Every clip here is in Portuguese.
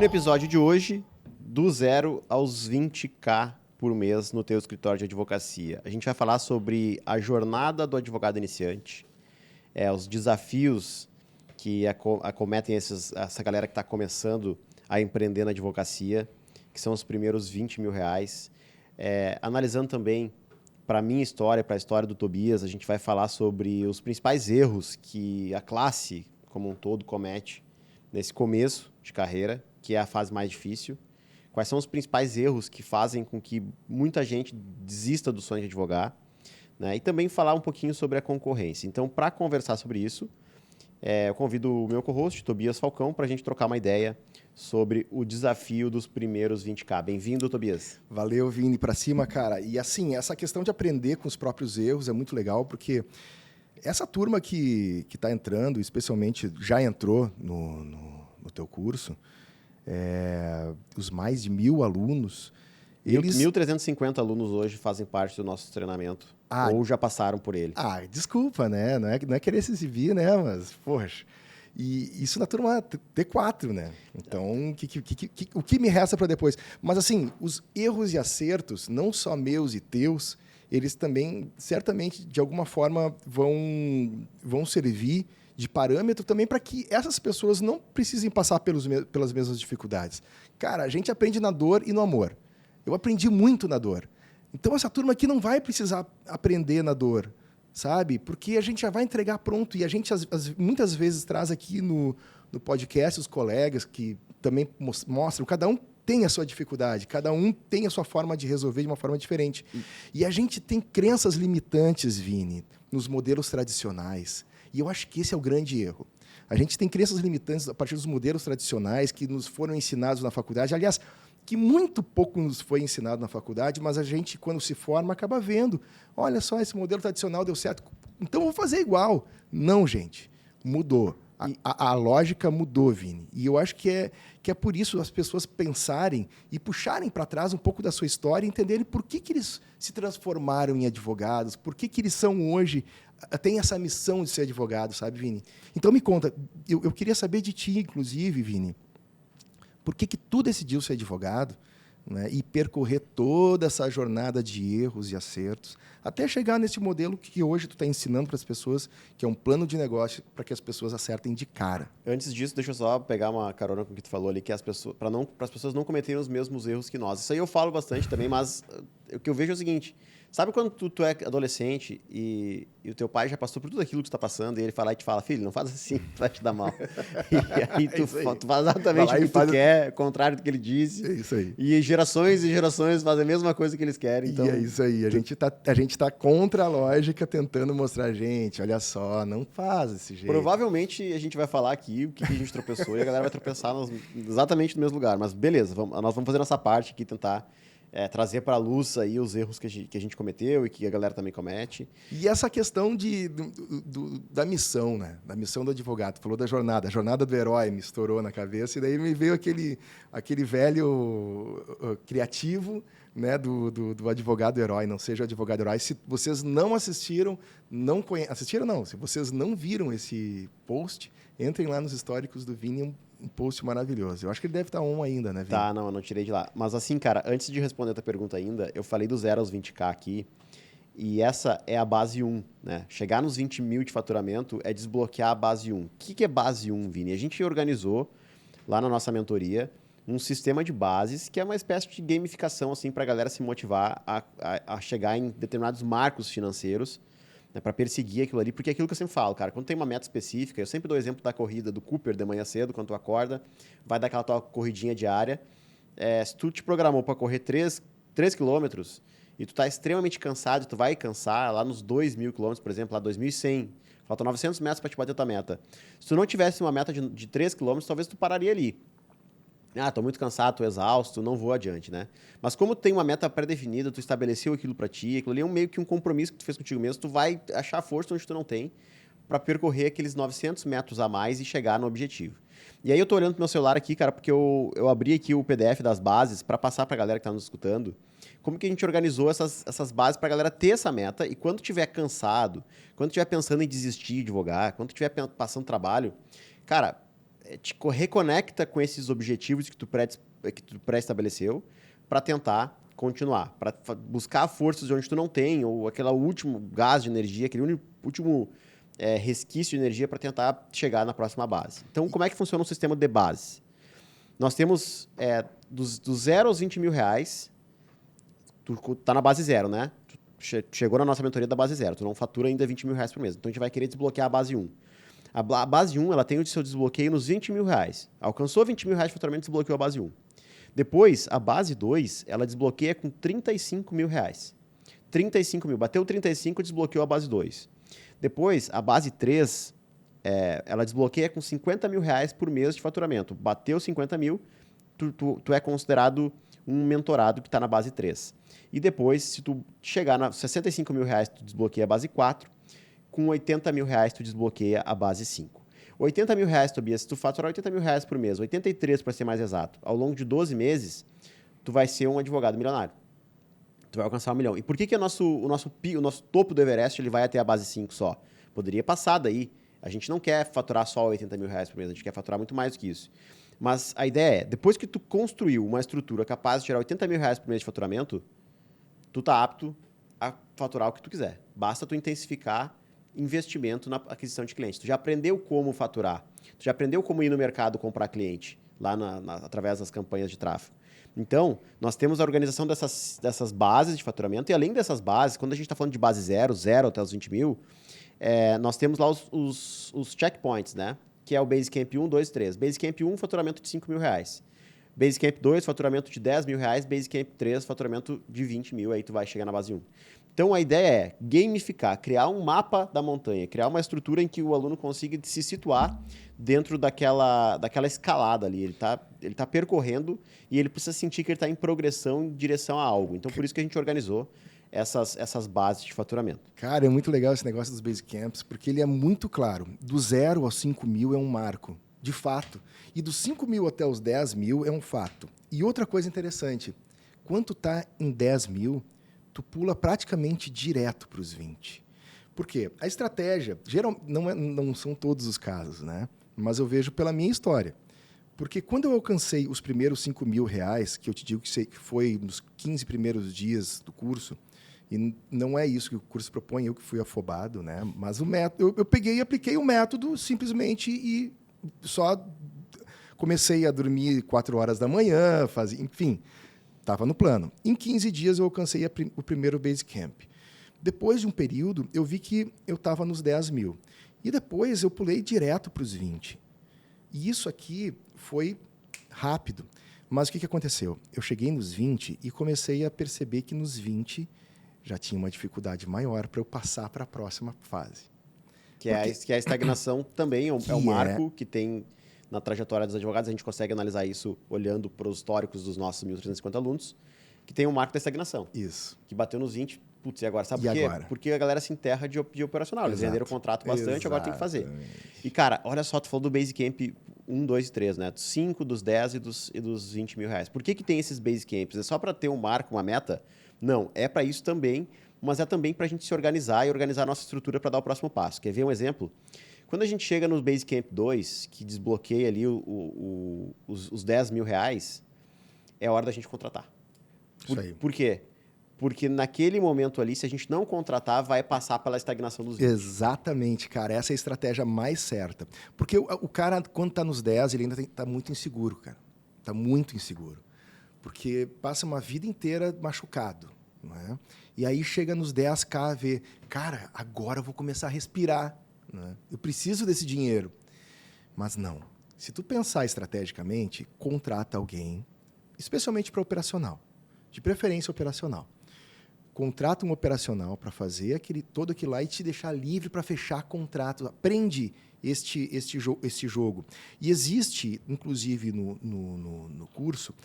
no episódio de hoje, do 0 aos 20k por mês no teu escritório de advocacia. A gente vai falar sobre a jornada do advogado iniciante, os desafios que acometem essa galera que está começando a empreender na advocacia, que são os primeiros 20 mil reais. Analisando também, para a minha história, para a história do Tobias, a gente vai falar sobre os principais erros que a classe como um todo comete nesse começo de carreira, que é a fase mais difícil. Quais são os principais erros que fazem com que muita gente desista do sonho de advogar, né? E também falar um pouquinho sobre a concorrência. Então, para conversar sobre isso, eu convido o meu co-host, Tobias Falcão, para a gente trocar uma ideia sobre o desafio dos primeiros 20k. Bem-vindo, Tobias. Valeu, Vini, para cima, cara. E assim, essa questão de aprender com os próprios erros é muito legal, porque essa turma que está entrando, especialmente já entrou no teu curso, os mais de 1.000 alunos... 1.350 alunos hoje fazem parte do nosso treinamento, ou já passaram por ele. Desculpa, né? Não é querer se exibir, né? Mas, poxa... E isso na turma T4, né? Então, o que me resta para depois? Mas, assim, os erros e acertos, não só meus e teus, eles também, certamente, de alguma forma, vão servir de parâmetro também para que essas pessoas não precisem passar pelas mesmas dificuldades. Cara, a gente aprende na dor e no amor. Eu aprendi muito na dor. Então, essa turma aqui não vai precisar aprender na dor, sabe? Porque a gente já vai entregar pronto. E a gente, muitas vezes, traz aqui no podcast os colegas que também mostram, cada um tem a sua dificuldade, cada um tem a sua forma de resolver de uma forma diferente. E a gente tem crenças limitantes, Vini, nos modelos tradicionais. E eu acho que esse é o grande erro. A gente tem crenças limitantes a partir dos modelos tradicionais que nos foram ensinados na faculdade. Aliás, que muito pouco nos foi ensinado na faculdade, mas a gente, quando se forma, acaba vendo. Olha só, esse modelo tradicional deu certo, então eu vou fazer igual. Não, gente, mudou. A lógica mudou, Vini. E eu acho que é por isso as pessoas pensarem e puxarem para trás um pouco da sua história e entenderem por que eles se transformaram em advogados, por que eles são hoje, têm essa missão de ser advogado, sabe, Vini? Então, me conta, eu queria saber de ti, inclusive, Vini, por que tu decidiu ser advogado, né, e percorrer toda essa jornada de erros e acertos, até chegar nesse modelo que hoje tu está ensinando para as pessoas, que é um plano de negócio para que as pessoas acertem de cara. Antes disso, deixa eu só pegar uma carona com o que tu falou ali, que para as pessoas não cometerem os mesmos erros que nós. Isso aí eu falo bastante também, mas o que eu vejo é o seguinte: sabe quando tu é adolescente e o teu pai já passou por tudo aquilo que tu está passando e ele fala e te fala, filho, não faz assim, vai te dar mal. E aí tu faz exatamente o que tu quer, contrário do que ele disse. É isso aí. E gerações e gerações fazem a mesma coisa que eles querem. Então... E é isso aí. A gente tá contra a lógica, tentando mostrar, gente, olha só, não faz desse jeito. Provavelmente a gente vai falar aqui o que a gente tropeçou e a galera vai tropeçar exatamente no mesmo lugar. Mas beleza, nós vamos fazer nossa parte aqui, tentar trazer para a luz aí os erros que a gente cometeu e que a galera também comete. E essa questão da missão, né? Da missão do advogado. Falou da jornada. A jornada do herói me estourou na cabeça e daí me veio aquele velho criativo, né, do advogado herói. Não seja advogado herói. Se vocês não assistiram, se vocês não viram esse post, entrem lá nos históricos do Vini, um post maravilhoso. Eu acho que ele deve estar ainda, né, Vini? Tá, não, eu não tirei de lá. Mas assim, cara, antes de responder a tua pergunta ainda, eu falei do 0 aos 20k aqui, e essa é a base 1, né? Chegar nos 20 mil de faturamento é desbloquear a base 1. O que é base 1, Vini? A gente organizou, lá na nossa mentoria, um sistema de bases que é uma espécie de gamificação, assim, para a galera se motivar a chegar em determinados marcos financeiros, né, para perseguir aquilo ali, porque é aquilo que eu sempre falo, cara, quando tem uma meta específica, eu sempre dou o exemplo da corrida do Cooper de manhã cedo, quando tu acorda, vai dar aquela tua corridinha diária, se tu te programou para correr 3 quilômetros e tu tá extremamente cansado, tu vai cansar lá nos 2.000 quilômetros, por exemplo, lá 2.100, faltam 900 metros para te bater a tua meta. Se tu não tivesse uma meta de 3 quilômetros, talvez tu pararia ali. Tô muito cansado, tô exausto, não vou adiante, né? Mas como tu tem uma meta pré-definida, tu estabeleceu aquilo para ti, aquilo ali é meio que um compromisso que tu fez contigo mesmo, tu vai achar força onde tu não tem para percorrer aqueles 900 metros a mais e chegar no objetivo. E aí eu tô olhando pro meu celular aqui, cara, porque eu abri aqui o PDF das bases para passar pra galera que tá nos escutando, como que a gente organizou essas bases pra galera ter essa meta e quando tiver cansado, quando tiver pensando em desistir de advogar, quando tiver passando trabalho, cara, te reconecta com esses objetivos que tu pré-estabeleceu para tentar continuar, para buscar forças de onde tu não tem, ou aquele último gás de energia, aquele último resquício de energia para tentar chegar na próxima base. Então, como é que funciona o sistema de base? Nós temos dos 0 aos 20 mil reais, tu tá na base zero, né? Tu chegou na nossa mentoria da base zero, tu não fatura ainda 20 mil reais por mês. Então, a gente vai querer desbloquear a base 1. A base 1, ela tem o seu desbloqueio nos 20 mil reais. Alcançou 20 mil reais de faturamento, desbloqueou a base 1. Depois, a base 2, ela desbloqueia com 35 mil reais. 35 mil. Bateu 35, desbloqueou a base 2. Depois, a base 3, ela desbloqueia com 50 mil reais por mês de faturamento. Bateu 50 mil, tu é considerado um mentorado que está na base 3. E depois, se tu chegar na 65 mil reais, tu desbloqueia a base 4. Com 80 mil reais, tu desbloqueia a base 5. 80 mil reais, Tobias, se tu faturar 80 mil reais por mês, 83 para ser mais exato, ao longo de 12 meses, tu vai ser um advogado milionário. Tu vai alcançar 1 milhão. E por que o nosso topo do Everest ele vai até a base 5 só? Poderia passar daí. A gente não quer faturar só 80 mil reais por mês, a gente quer faturar muito mais do que isso. Mas a ideia é, depois que tu construiu uma estrutura capaz de gerar 80 mil reais por mês de faturamento, tu tá apto a faturar o que tu quiser. Basta tu intensificar investimento na aquisição de clientes. Tu já aprendeu como faturar. Tu já aprendeu como ir no mercado comprar cliente, lá através das campanhas de tráfego. Então, nós temos a organização dessas bases de faturamento, e além dessas bases, quando a gente está falando de base 0 até os 20 mil, nós temos lá os checkpoints, né? Que é o Basecamp 1, 2, 3. Basecamp 1, faturamento de 5 mil reais. Basecamp 2, faturamento de 10 mil reais. Basecamp 3, faturamento de 20 mil. Aí tu vai chegar na base 1. Então, a ideia é gamificar, criar um mapa da montanha, criar uma estrutura em que o aluno consiga se situar dentro daquela escalada ali. Ele tá percorrendo e ele precisa sentir que ele está em progressão em direção a algo. Então, por isso que a gente organizou essas bases de faturamento. Cara, é muito legal esse negócio dos Basecamps, porque ele é muito claro. Do 0 aos 5 mil é um marco, de fato. E dos 5 mil até os 10 mil é um fato. E outra coisa interessante, quando tu tá em 10 mil, tu pula praticamente direto para os 20. Por quê? A estratégia, não são todos os casos, né? Mas eu vejo pela minha história. Porque quando eu alcancei os primeiros 5 mil reais, que eu te digo que foi nos 15 primeiros dias do curso, e não é isso que o curso propõe, eu que fui afobado, né? Mas o método, eu peguei e apliquei o método simplesmente e só comecei a dormir 4 horas da manhã, enfim, estava no plano. Em 15 dias eu alcancei o primeiro Basecamp. Depois de um período, eu vi que eu estava nos 10 mil. E depois eu pulei direto para os 20. E isso aqui foi rápido. Mas o que aconteceu? Eu cheguei nos 20 e comecei a perceber que nos 20 já tinha uma dificuldade maior para eu passar para a próxima fase. Que é a estagnação também, é um marco que tem na trajetória dos advogados. A gente consegue analisar isso olhando para os históricos dos nossos 1.350 alunos, que tem um marco da estagnação. Isso. Que bateu nos 20, putz, e agora? Sabe por quê? Agora? Porque a galera se enterra de operacional. Eles venderam o contrato bastante, agora tem que fazer. E, cara, olha só, tu falou do Basecamp 1, 2 e 3, né? Dos 5, dos 10 e dos 20 mil reais. Por que tem esses Basecamps? É só para ter um marco, uma meta? Não, é para isso também, mas é também para a gente se organizar e organizar a nossa estrutura para dar o próximo passo. Quer ver um exemplo? Quando a gente chega no Basecamp 2, que desbloqueia ali os 10 mil reais, é hora da gente contratar. Isso aí. Por quê? Porque naquele momento ali, se a gente não contratar, vai passar pela estagnação dos 20. Exatamente, cara. Essa é a estratégia mais certa. Porque o cara, quando está nos 10, ele ainda está muito inseguro, cara. Está muito inseguro. Porque passa uma vida inteira machucado. Não é? E aí chega nos 10K, vê, cara, agora eu vou começar a respirar. Não é? Eu preciso desse dinheiro. Mas não. Se tu pensar estrategicamente, contrata alguém, especialmente para operacional. De preferência operacional. Contrata um operacional para fazer todo aquilo lá e te deixar livre para fechar contrato. Aprende este jogo. E existe, inclusive, no curso,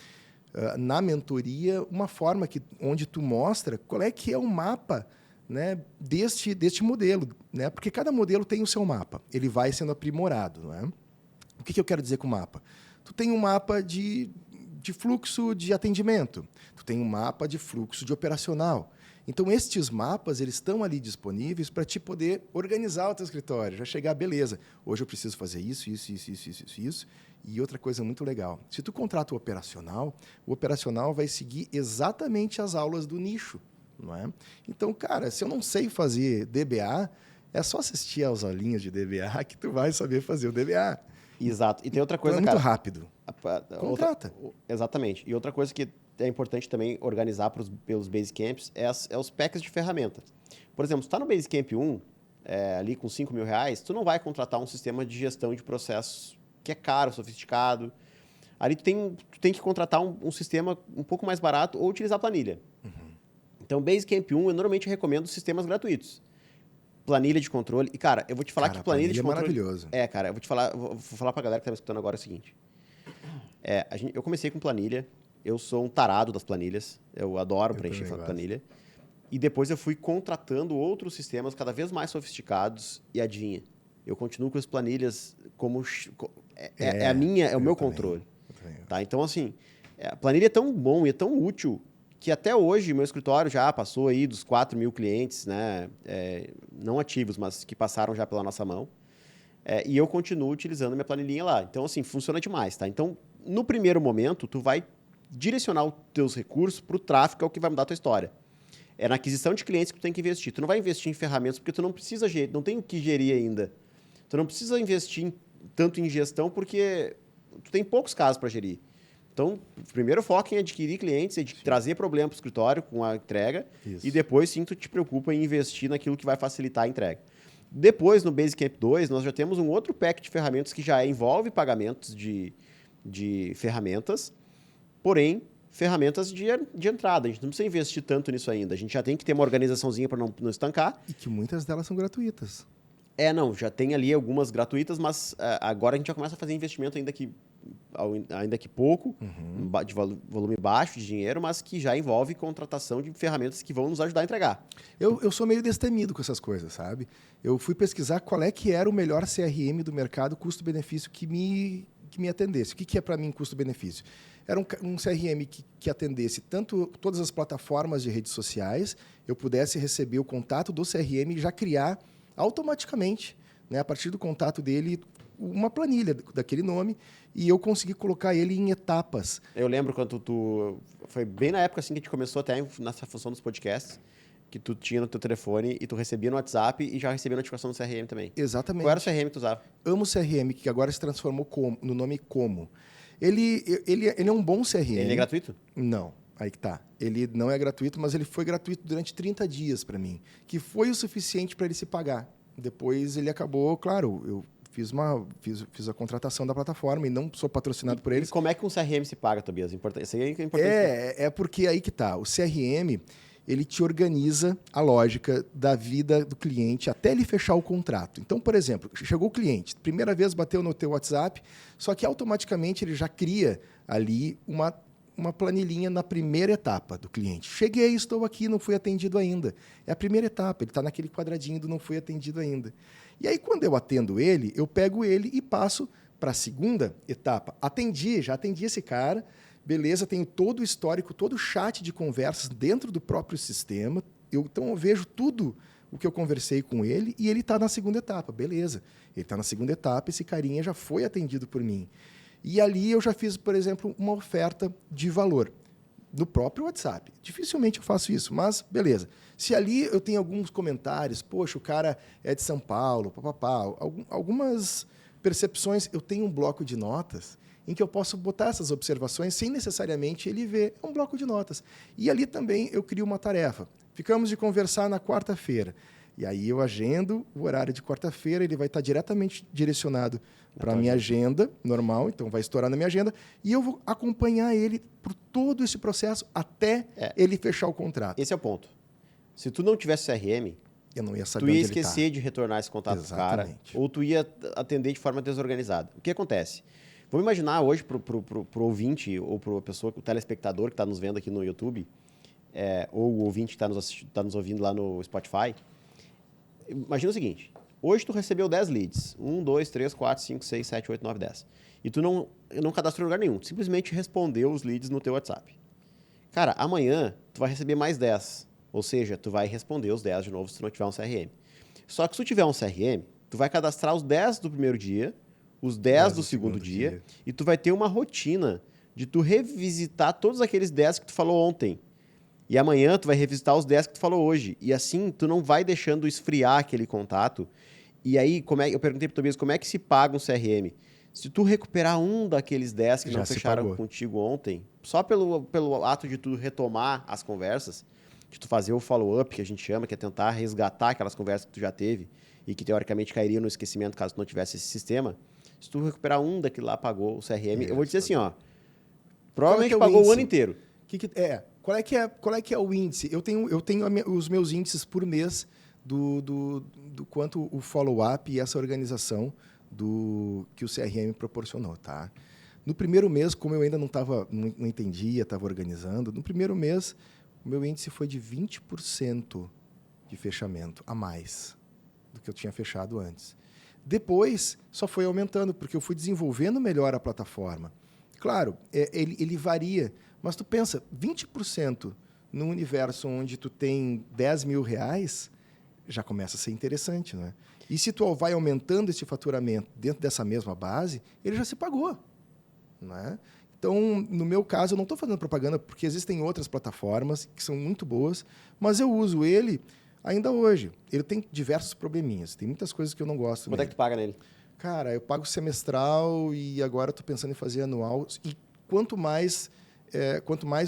na mentoria, uma forma onde tu mostra qual é que é o mapa, né, deste modelo. Né? Porque cada modelo tem o seu mapa. Ele vai sendo aprimorado. Não é? O que eu quero dizer com o mapa? Tu tem um mapa de fluxo de atendimento. Tu tem um mapa de fluxo de operacional. Então, estes mapas, eles estão ali disponíveis para te poder organizar o teu escritório. Já chegar, beleza, hoje eu preciso fazer isso. E outra coisa muito legal, se tu contrata o operacional vai seguir exatamente as aulas do nicho, não é? Então, cara, se eu não sei fazer DBA, é só assistir às aulinhas de DBA que tu vai saber fazer o DBA. Exato. E tem outra coisa, então, é muito cara, rápido. Contrata. Exatamente. E outra coisa que é importante também organizar pelos Basecamps é os packs de ferramentas. Por exemplo, se tu está no Basecamp 1, ali com R$5.000, tu não vai contratar um sistema de gestão de processos que é caro, sofisticado. Ali tu tem que contratar um sistema um pouco mais barato ou utilizar planilha. Então, Basecamp 1, eu normalmente recomendo sistemas gratuitos. Planilha de controle. E, cara, eu vou te falar que planilha de controle... é maravilhoso. Cara, eu vou falar pra galera que tá me escutando agora o seguinte. Eu comecei com planilha, eu sou um tarado das planilhas, eu adoro preencher planilha. E depois eu fui contratando outros sistemas cada vez mais sofisticados e adivinha, eu continuo com as planilhas como... é o meu controle. Tá? Então, assim, a planilha é tão bom e é tão útil que até hoje meu escritório já passou aí dos 4.000 clientes, né? Não ativos, mas que passaram já pela nossa mão. E eu continuo utilizando minha planilhinha lá. Então, assim, funciona demais, tá? Então, no primeiro momento, tu vai direcionar os teus recursos para o tráfego, que é o que vai mudar a tua história. É na aquisição de clientes que tu tem que investir. Tu não vai investir em ferramentas porque tu não precisa não tem o que gerir ainda. Tu não precisa investir tanto em gestão porque tu tem poucos casos para gerir. Então, primeiro foca em adquirir clientes, trazer problema para o escritório com a entrega. Isso. E depois, sim, tu te preocupa em investir naquilo que vai facilitar a entrega. Depois, no Basecamp 2, nós já temos um outro pack de ferramentas que já envolve pagamentos de ferramentas, porém, ferramentas de entrada. A gente não precisa investir tanto nisso ainda. A gente já tem que ter uma organizaçãozinha para não estancar. E que muitas delas são gratuitas. Já tem ali algumas gratuitas, mas agora a gente já começa a fazer investimento ainda que pouco, de volume baixo de dinheiro, mas que já envolve contratação de ferramentas que vão nos ajudar a entregar. Eu sou meio destemido com essas coisas, sabe? Eu fui pesquisar qual é que era o melhor CRM do mercado, custo-benefício, que me atendesse. O que é para mim custo-benefício? Era um CRM que atendesse todas as plataformas de redes sociais, eu pudesse receber o contato do CRM e já criar automaticamente, né, a partir do contato dele, uma planilha daquele nome, e eu consegui colocar ele em etapas. Eu lembro quando foi bem na época assim que a gente começou até nessa função dos podcasts, que tu tinha no teu telefone e tu recebia no WhatsApp e já recebia notificação no CRM também. Exatamente. Qual era o CRM que tu usava? Amo CRM, que agora se transformou no nome Como. Ele é um bom CRM. Ele é gratuito? Não. Aí que tá. Ele não é gratuito, mas ele foi gratuito durante 30 dias para mim, que foi o suficiente para ele se pagar. Depois ele acabou, claro, eu fiz a contratação da plataforma e não sou patrocinado por eles. E como é que um CRM se paga, Tobias? Isso aí é importante. É porque aí que tá. O CRM, ele te organiza a lógica da vida do cliente até ele fechar o contrato. Então, por exemplo, chegou o cliente, primeira vez bateu no teu WhatsApp, só que automaticamente ele já cria ali uma planilhinha na primeira etapa do cliente. Cheguei, estou aqui, não fui atendido ainda. É a primeira etapa, ele está naquele quadradinho do não fui atendido ainda. E aí, quando eu atendo ele, eu pego ele e passo para a segunda etapa. Já atendi esse cara, beleza, tenho todo o histórico, todo o chat de conversas dentro do próprio sistema. Então, eu vejo tudo o que eu conversei com ele e ele está na segunda etapa, beleza. Ele está na segunda etapa, esse carinha já foi atendido por mim. E ali eu já fiz, por exemplo, uma oferta de valor no próprio WhatsApp. Dificilmente eu faço isso, mas beleza. Se ali eu tenho alguns comentários, poxa, o cara é de São Paulo, algumas percepções, eu tenho um bloco de notas em que eu posso botar essas observações sem necessariamente ele ver. É um bloco de notas. E ali também eu crio uma tarefa. Ficamos de conversar na quarta-feira. E aí eu agendo o horário de quarta-feira, ele vai estar diretamente direcionado para a minha agenda normal, então vai estourar na minha agenda, e eu vou acompanhar ele por todo esse processo até ele fechar o contrato. Esse é o ponto. Se tu não tivesse CRM, eu não ia saber tu ia esquecer de retornar esse contato do cara, ou tu ia atender de forma desorganizada. O que acontece? Vamos imaginar hoje para o ouvinte ou para a pessoa, o telespectador que está nos vendo aqui no YouTube, ou o ouvinte que está nos ouvindo lá no Spotify. Imagina o seguinte, hoje tu recebeu 10 leads, 1, 2, 3, 4, 5, 6, 7, 8, 9, 10. E tu não cadastrou em lugar nenhum, tu simplesmente respondeu os leads no teu WhatsApp. Cara, amanhã tu vai receber mais 10. Ou seja, tu vai responder os 10 de novo se tu não tiver um CRM. Só que se tu tiver um CRM, tu vai cadastrar os 10 do primeiro dia, os 10 do segundo dia, e tu vai ter uma rotina de tu revisitar todos aqueles 10 que tu falou ontem. E amanhã tu vai revisitar os 10 que tu falou hoje. E assim, tu não vai deixando esfriar aquele contato. E aí, eu perguntei pro Tobias, como é que se paga um CRM? Se tu recuperar um daqueles 10 que Já não se fecharam pagou. contigo ontem, só pelo ato de tu retomar as conversas, de tu fazer o follow-up, que a gente chama, que é tentar resgatar aquelas conversas que tu já teve e que teoricamente cairiam no esquecimento caso tu não tivesse esse sistema, se tu recuperar um daquele lá, pagou o CRM, eu vou dizer assim, ó, provavelmente pagou o ano inteiro. Qual é que é o índice? Eu tenho os meus índices por mês do quanto o follow-up e essa organização que o CRM proporcionou, tá? No primeiro mês, como eu ainda não entendia, estava organizando, no primeiro mês, o meu índice foi de 20% de fechamento a mais do que eu tinha fechado antes. Depois, só foi aumentando, porque eu fui desenvolvendo melhor a plataforma. Claro, ele varia, mas tu pensa, 20% no universo onde tu tem 10 mil reais, já começa a ser interessante, né? E se tu vai aumentando esse faturamento dentro dessa mesma base, ele já se pagou, né? Então, no meu caso, eu não estou fazendo propaganda porque existem outras plataformas que são muito boas, mas eu uso ele ainda hoje. Ele tem diversos probleminhas, tem muitas coisas que eu não gosto Quanto é que tu paga nele? Cara, eu pago semestral e agora estou pensando em fazer anual. E quanto mais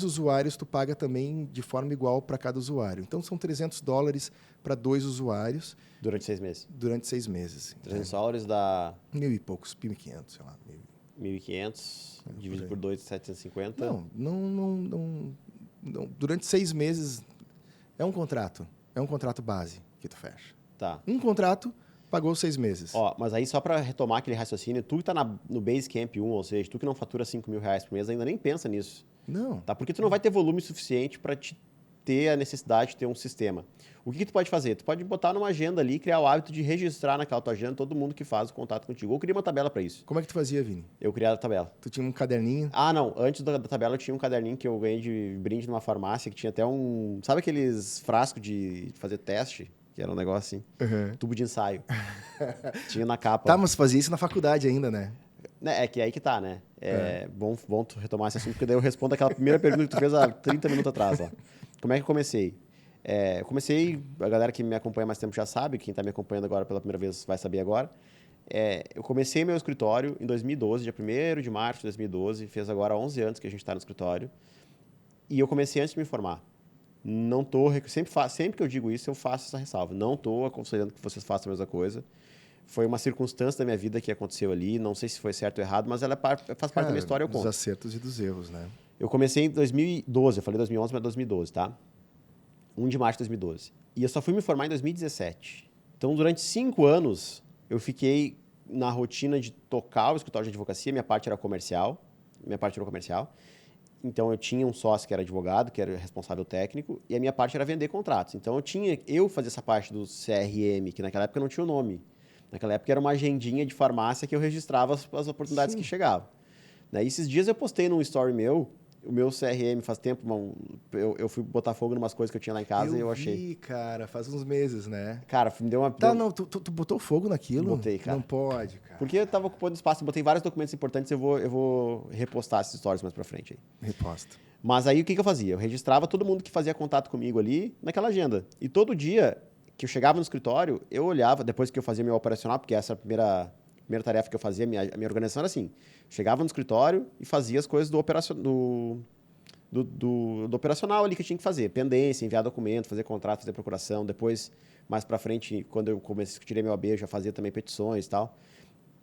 usuários, tu paga também de forma igual para cada usuário. Então, são $300 para 2 usuários. Durante 6 meses? Durante 6 meses. $300 dá... 1.000 e poucos, 1.500, sei lá. 1.500, dividido por 2, 750. Não. Durante 6 meses é um contrato. É um contrato base que tu fecha. Tá. Um contrato, pagou 6 meses. Ó, mas aí só para retomar aquele raciocínio, tu que tá no Basecamp 1, ou seja, tu que não fatura R$5.000 por mês, ainda nem pensa nisso. Não. Tá? Porque tu não vai ter volume suficiente para te ter a necessidade de ter um sistema. O que tu pode fazer? Tu pode botar numa agenda ali, criar o hábito de registrar naquela tua agenda todo mundo que faz o contato contigo. Ou cria uma tabela para isso. Como é que tu fazia, Vini? Eu criava a tabela. Tu tinha um caderninho? Ah, não. Antes da tabela eu tinha um caderninho que eu ganhei de brinde numa farmácia, que tinha até um... Sabe aqueles frascos de fazer teste? Que era um negócio assim. Uhum. Tubo de ensaio. Tinha na capa. Tá, mas fazia isso na faculdade ainda, né? É que aí que tá, né? Bom tu retomar esse assunto, porque daí eu respondo aquela primeira pergunta que tu fez há 30 minutos atrás. Ó. Como é que eu comecei? A galera que me acompanha há mais tempo já sabe, quem está me acompanhando agora pela primeira vez vai saber agora. Eu comecei meu escritório em 2012, dia 1º de março de 2012, fez agora 11 anos que a gente está no escritório. E eu comecei antes de me formar. Não tô, sempre que eu digo isso, eu faço essa ressalva. Não estou aconselhando que vocês façam a mesma coisa. Foi uma circunstância da minha vida que aconteceu ali. Não sei se foi certo ou errado, mas ela faz parte da minha história, eu conto. Dos acertos e dos erros, né? Eu comecei em 2012. Eu falei 2011, mas 2012, tá? 1 de março de 2012. E eu só fui me formar em 2017. Então, durante 5 anos, eu fiquei na rotina de tocar o escritório de advocacia. Minha parte era comercial. Então, eu tinha um sócio que era advogado, que era responsável técnico, e a minha parte era vender contratos. Então, eu fazia essa parte do CRM, que naquela época não tinha o nome. Naquela época era uma agendinha de farmácia que eu registrava as oportunidades que chegavam. E esses dias eu postei num story meu, o meu CRM faz tempo, eu fui botar fogo em umas coisas que eu tinha lá em casa e eu achei. Cara, faz uns meses, né? Cara, me deu uma... Tá, não, tu botou fogo naquilo? Botei, cara. Não pode, cara. Porque eu tava ocupando espaço, botei vários documentos importantes, eu vou repostar essas stories mais pra frente aí. Reposta. Mas aí o que eu fazia? Eu registrava todo mundo que fazia contato comigo ali naquela agenda. E todo dia que eu chegava no escritório, eu olhava, depois que eu fazia meu operacional, porque essa era a primeira tarefa que eu fazia, a minha organização era assim, chegava no escritório e fazia as coisas do operacional ali que eu tinha que fazer, pendência, enviar documento, fazer contrato, fazer procuração, depois, mais pra frente, quando eu tirei meu AB, eu já fazia também petições e tal,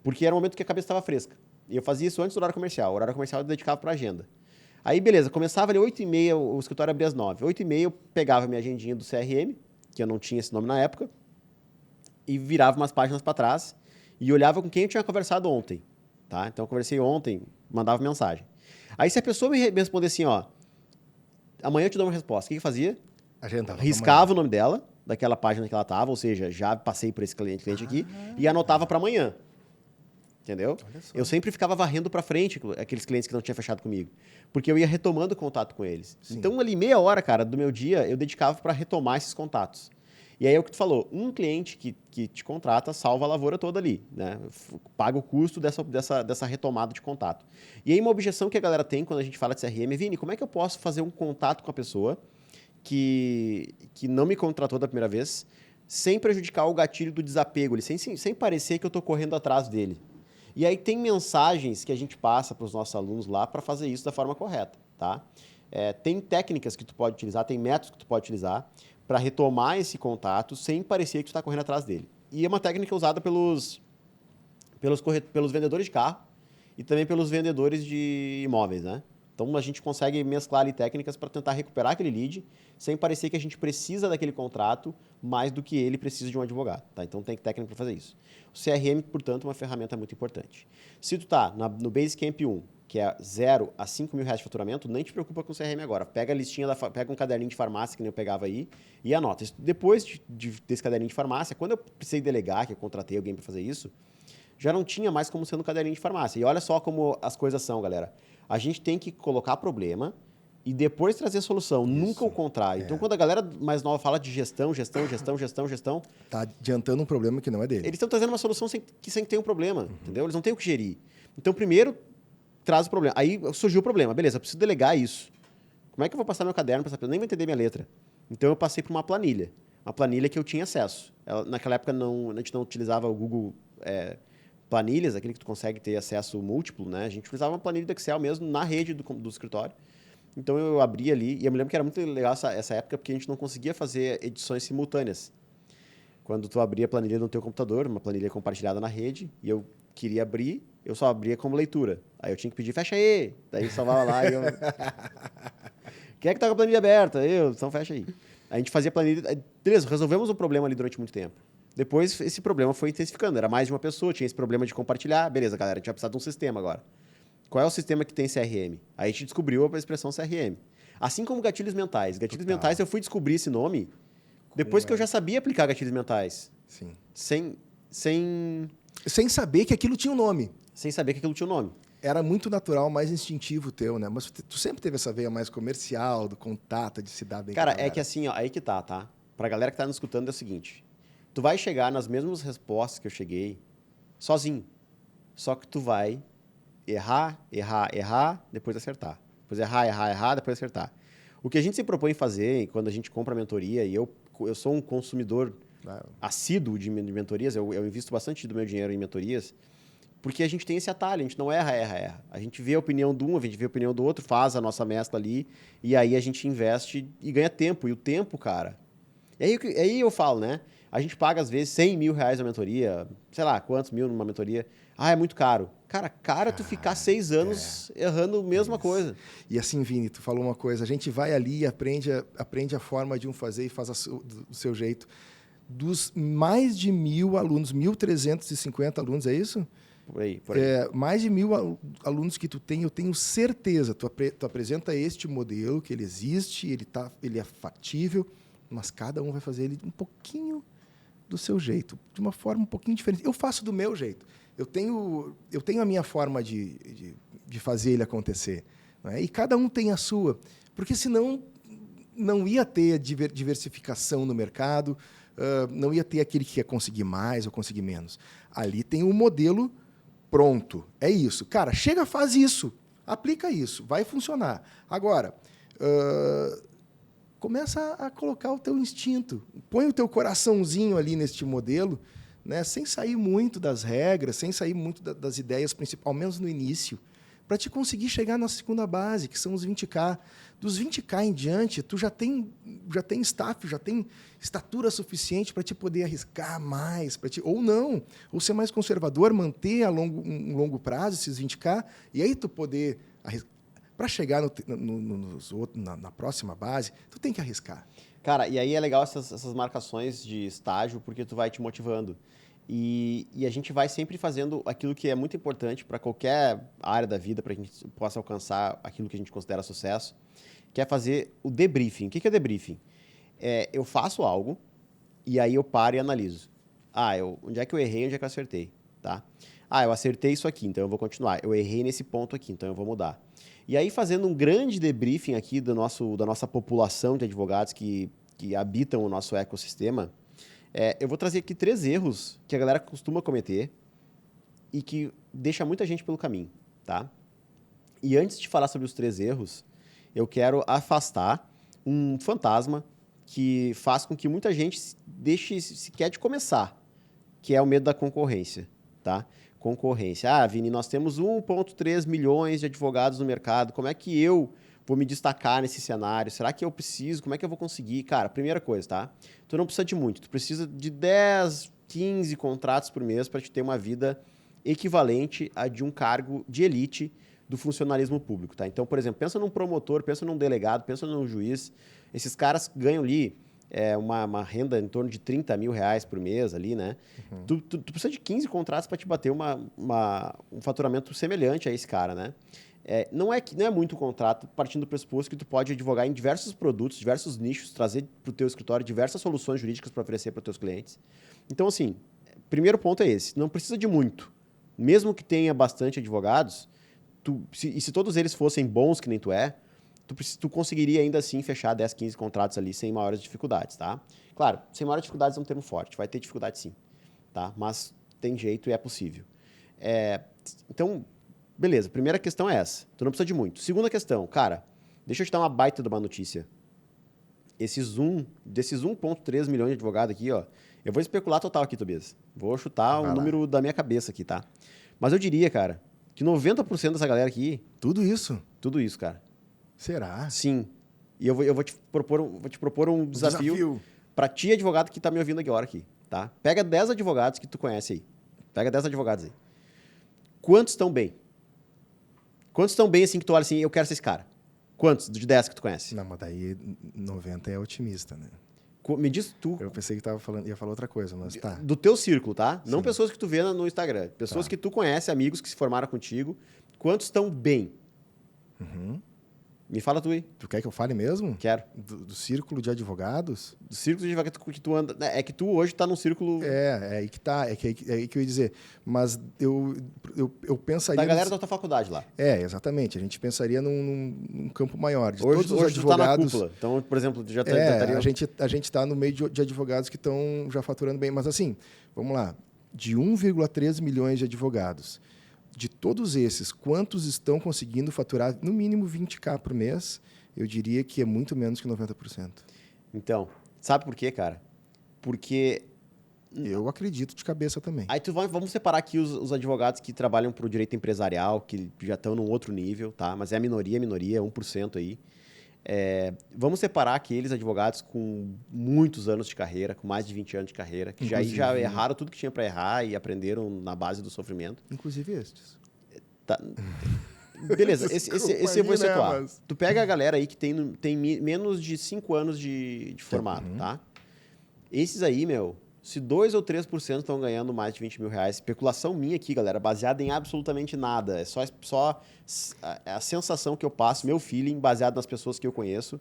porque era um momento que a cabeça estava fresca. E eu fazia isso antes do horário comercial. O horário comercial eu dedicava para agenda. Aí, beleza, começava ali 8h30, o escritório abria às 9h. 8h30 eu pegava minha agendinha do CRM, que eu não tinha esse nome na época, e virava umas páginas para trás e olhava com quem eu tinha conversado ontem. Tá? Então, eu conversei ontem, mandava mensagem. Aí, se a pessoa me responder assim, ó, amanhã eu te dou uma resposta, o que eu fazia? Riscava o nome dela, daquela página que ela estava, ou seja, já passei por esse cliente aqui, e anotava para amanhã. Entendeu? Olha só. Eu sempre ficava varrendo para frente aqueles clientes que não tinham fechado comigo. Porque eu ia retomando o contato com eles. Sim. Então, ali, meia hora, cara, do meu dia, eu dedicava para retomar esses contatos. E aí é o que tu falou, um cliente que te contrata salva a lavoura toda ali, né? Paga o custo dessa retomada de contato. E aí uma objeção que a galera tem quando a gente fala de CRM, Vini, como é que eu posso fazer um contato com a pessoa que não me contratou da primeira vez, sem prejudicar o gatilho do desapego, sem parecer que eu estou correndo atrás dele? E aí tem mensagens que a gente passa para os nossos alunos lá para fazer isso da forma correta, tá? Tem técnicas que tu pode utilizar, tem métodos que tu pode utilizar para retomar esse contato sem parecer que tu está correndo atrás dele. E é uma técnica usada pelos vendedores de carro e também pelos vendedores de imóveis, né? Então a gente consegue mesclar ali técnicas para tentar recuperar aquele lead sem parecer que a gente precisa daquele contrato mais do que ele precisa de um advogado, tá? Então tem técnica para fazer isso. O CRM, portanto, é uma ferramenta muito importante. Se tu tá no Basecamp 1, que é 0 a 5 mil reais de faturamento, nem te preocupa com o CRM agora. Pega a listinha, pega um caderninho de farmácia, que nem eu pegava aí, e anota. Depois desse caderninho de farmácia, quando eu precisei delegar, que eu contratei alguém para fazer isso, já não tinha mais como ser no caderninho de farmácia. E olha só como as coisas são, galera. A gente tem que colocar problema e depois trazer solução, Isso. Nunca o contrário. Então, quando a galera mais nova fala de gestão, Tá adiantando um problema que não é dele. eles estão trazendo uma solução sem ter um problema, entendeu? Eles não têm o que gerir. Então, primeiro, traz o problema. Aí surgiu o problema. Beleza, eu preciso delegar isso. Como é que eu vou passar meu caderno para essa pessoa? Eu nem vou entender minha letra. Então, eu passei por uma planilha. Uma planilha que eu tinha acesso. Naquela época, a gente não utilizava o Google Planilhas, aquele que tu consegue ter acesso múltiplo, né? A gente utilizava uma planilha do Excel mesmo na rede do escritório. Então, eu abri ali. E eu me lembro que era muito legal essa época, porque a gente não conseguia fazer edições simultâneas. Quando tu abria a planilha no teu computador, uma planilha compartilhada na rede, e eu queria abrir, eu só abria como leitura. Aí eu tinha que pedir, fecha aí. Daí salvava lá e eu... Quem é que tá com a planilha aberta? Eu, então fecha aí. A gente fazia planilha... Beleza, resolvemos o problema ali durante muito tempo. Depois, esse problema foi intensificando. Era mais de uma pessoa, tinha esse problema de compartilhar. Beleza, galera, a gente vai precisar de um sistema agora. Qual é o sistema que tem CRM? Aí a gente descobriu a expressão CRM. Assim como gatilhos mentais. Gatilhos mentais, eu fui descobrir esse nome depois que eu já sabia aplicar gatilhos mentais. Sim. Sem saber que aquilo tinha um nome. Sem saber que aquilo tinha um nome. Era muito natural, mais instintivo teu, né? Mas tu sempre teve essa veia mais comercial, do contato, de se dar bem com a Cara, galera. é que assim, ó, aí que tá? Pra galera que tá nos escutando é o seguinte. Tu vai chegar nas mesmas respostas que eu cheguei sozinho. Só que tu vai errar, depois acertar. Depois errar, depois acertar. O que a gente se propõe fazer quando a gente compra mentoria, e eu sou um consumidor assíduo de mentorias, eu invisto bastante do meu dinheiro em mentorias, porque a gente tem esse atalho, a gente não erra. A gente vê a opinião de um, a gente vê a opinião do outro, faz a nossa mescla ali, e aí a gente investe e ganha tempo. E o tempo, cara... Aí eu falo, né? A gente paga, às vezes, 100 mil reais na mentoria, sei lá, quantos mil numa mentoria. Ah, é muito caro. Cara, tu ficar 6 anos errando a mesma coisa. E assim, Vini, tu falou uma coisa, a gente vai ali e aprende a forma de um fazer e faz do seu jeito. Dos mais de 1.000 alunos, 1.350 alunos, é isso? Por aí. Mais de 1.000 alunos que tu tem, eu tenho certeza. Tu apresenta este modelo, que ele existe, ele é factível, mas cada um vai fazer ele um pouquinho do seu jeito, de uma forma um pouquinho diferente. Eu faço do meu jeito. Eu tenho a minha forma de fazer ele acontecer, né? E cada um tem a sua, porque senão não ia ter diversificação no mercado, não ia ter aquele que quer conseguir mais ou conseguir menos. Ali tem um modelo pronto. É isso. Cara, chega, faz isso. Aplica isso. Vai funcionar. Agora, começa a colocar o teu instinto. Põe o teu coraçãozinho ali neste modelo, né, sem sair muito das regras, sem sair muito das ideias principais, ao menos no início, para te conseguir chegar na segunda base, que são os 20K. Dos 20K em diante, tu já tem staff, já tem estatura suficiente para te poder arriscar mais, ou não, ou ser mais conservador, manter um longo prazo esses 20K, e aí tu poder arriscar. Para chegar na próxima base, tu tem que arriscar. Cara, e aí é legal essas marcações de estágio, porque tu vai te motivando. E a gente vai sempre fazendo aquilo que é muito importante para qualquer área da vida, para que a gente possa alcançar aquilo que a gente considera sucesso, que é fazer o debriefing. O que é debriefing? Eu faço algo e aí eu paro e analiso. Onde é que eu errei, onde é que eu acertei? tá? Ah, eu acertei isso aqui, então eu vou continuar. Eu errei nesse ponto aqui, então eu vou mudar. E aí, fazendo um grande debriefing aqui da nossa população de advogados que habitam o nosso ecossistema, eu vou trazer aqui 3 erros que a galera costuma cometer e que deixa muita gente pelo caminho, tá? E antes de falar sobre os 3 erros, eu quero afastar um fantasma que faz com que muita gente deixe sequer de começar, que é o medo da concorrência, tá? Concorrência. Ah, Vini, nós temos 1,3 milhões de advogados no mercado, como é que eu vou me destacar nesse cenário? Será que eu preciso? Como é que eu vou conseguir? Cara, primeira coisa, tá? Tu não precisa de muito, tu precisa de 10, 15 contratos por mês para te ter uma vida equivalente a de um cargo de elite do funcionalismo público, tá? Então, por exemplo, pensa num promotor, pensa num delegado, pensa num juiz. Esses caras ganham ali uma renda em torno de 30 mil reais por mês ali, né? Uhum. Tu precisa de 15 contratos para te bater um faturamento semelhante a esse cara, né? Não é muito contrato, partindo do pressuposto que tu pode advogar em diversos produtos, diversos nichos, trazer para o teu escritório diversas soluções jurídicas para oferecer para os teus clientes. Então, assim, primeiro ponto é esse, não precisa de muito. Mesmo que tenha bastante advogados, se todos eles fossem bons que nem tu é, tu conseguiria ainda assim fechar 10, 15 contratos ali sem maiores dificuldades, tá? Claro, sem maiores dificuldades é um termo forte, vai ter dificuldade sim, tá? Mas tem jeito e é possível. Então, beleza, primeira questão é essa, tu não precisa de muito. Segunda questão, cara, deixa eu te dar uma baita de uma notícia. Desses 1,3 milhões de advogados aqui, ó, eu vou especular total aqui, Tobias. Vou chutar o número da minha cabeça aqui, tá? Mas eu diria, cara, que 90% dessa galera aqui... Tudo isso? Tudo isso, cara. Será? Sim. E eu vou te propor um desafio para ti, advogado, que está me ouvindo agora aqui, tá? Pega 10 advogados que tu conhece aí. Pega 10 advogados aí. Quantos estão bem? Quantos estão bem assim que tu olha assim, eu quero ser esse cara? Quantos de 10 que tu conhece? Não, mas daí 90 é otimista, né? Me diz tu. Eu pensei que ia falar outra coisa, mas tá. Do teu círculo, tá? Sim. Não pessoas que tu vê no Instagram. Pessoas que tu conhece, amigos que se formaram contigo. Quantos estão bem? Uhum. Me fala tu aí. Tu quer que eu fale mesmo? Quero. Do círculo de advogados? Do círculo de advogados que tu anda... É que tu hoje tá num círculo... É aí que tá. É aí que eu ia dizer. Mas eu pensaria... Da galera da tua faculdade lá. Exatamente. A gente pensaria num campo maior. De hoje, todos os advogados... tu tá na cúpula. Então, por exemplo, tu já estaria... A gente tá no meio de advogados que estão já faturando bem. Mas assim, vamos lá. De 1,3 milhões de advogados... De todos esses, quantos estão conseguindo faturar no mínimo 20K por mês? Eu diria que é muito menos que 90%. Então, sabe por quê, cara? Porque... Eu acredito de cabeça também. Aí vamos separar aqui os advogados que trabalham para o direito empresarial, que já estão num outro nível, tá? Mas é a minoria, 1% aí. Vamos separar aqueles advogados com muitos anos de carreira, com mais de 20 anos de carreira, que já erraram tudo que tinha para errar e aprenderam na base do sofrimento. Inclusive estes. Tá. Beleza, esse eu vou excetuar. Mas... Tu pega a galera aí que tem menos de 5 anos de formato, tá? Esses aí, se 2 ou 3% estão ganhando mais de 20 mil reais, especulação minha aqui, galera, baseada em absolutamente nada. É só a sensação que eu passo, meu feeling, baseado nas pessoas que eu conheço,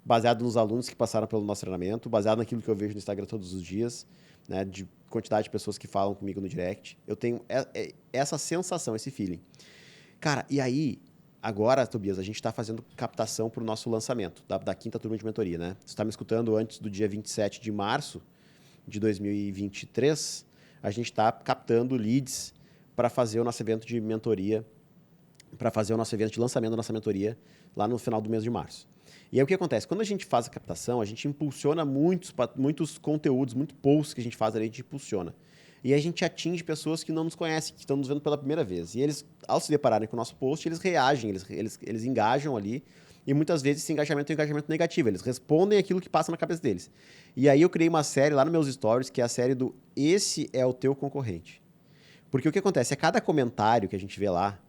baseado nos alunos que passaram pelo nosso treinamento, baseado naquilo que eu vejo no Instagram todos os dias, né, de quantidade de pessoas que falam comigo no direct. Eu tenho essa sensação, esse feeling. Cara, e aí, agora, Tobias, a gente está fazendo captação para o nosso lançamento da 5ª turma de mentoria, né? Você está me escutando antes do dia 27 de março de 2023, a gente está captando leads para fazer o nosso evento de mentoria, para fazer o nosso evento de lançamento da nossa mentoria lá no final do mês de março. E aí o que acontece? Quando a gente faz a captação, a gente impulsiona muitos conteúdos, muitos posts que a gente faz ali, a gente impulsiona. E a gente atinge pessoas que não nos conhecem, que estão nos vendo pela primeira vez. E eles, ao se depararem com o nosso post, eles reagem, eles engajam ali. E muitas vezes esse engajamento é um engajamento negativo. Eles respondem aquilo que passa na cabeça deles. E aí eu criei uma série lá nos meus stories, que é a série do Esse é o Teu Concorrente. Porque o que acontece? É cada comentário que a gente vê lá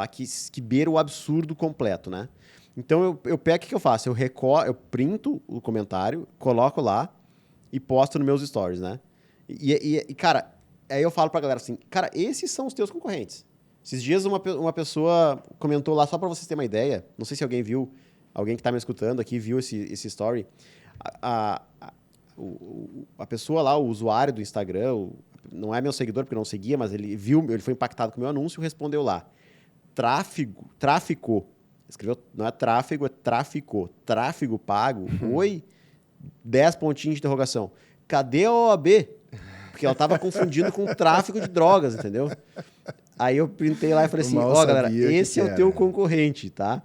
que beira o absurdo completo, né? Então eu pego o que eu faço? Eu printo o comentário, coloco lá e posto nos meus stories, né? E cara, aí eu falo pra galera assim, cara, esses são os teus concorrentes. Esses dias uma pessoa comentou lá, só para vocês terem uma ideia, não sei se alguém viu, alguém que está me escutando aqui viu esse story. A pessoa lá, o usuário do Instagram, não é meu seguidor porque eu não seguia, mas ele viu, ele foi impactado com o meu anúncio e respondeu lá. Tráfico. Escreveu, não é tráfego, é tráfico. Tráfego pago. Oi? 10 pontinhos de interrogação. Cadê a OAB? Porque ela tava confundindo com tráfico de drogas, entendeu? Aí eu printei lá e falei assim, galera, esse é o teu concorrente, tá?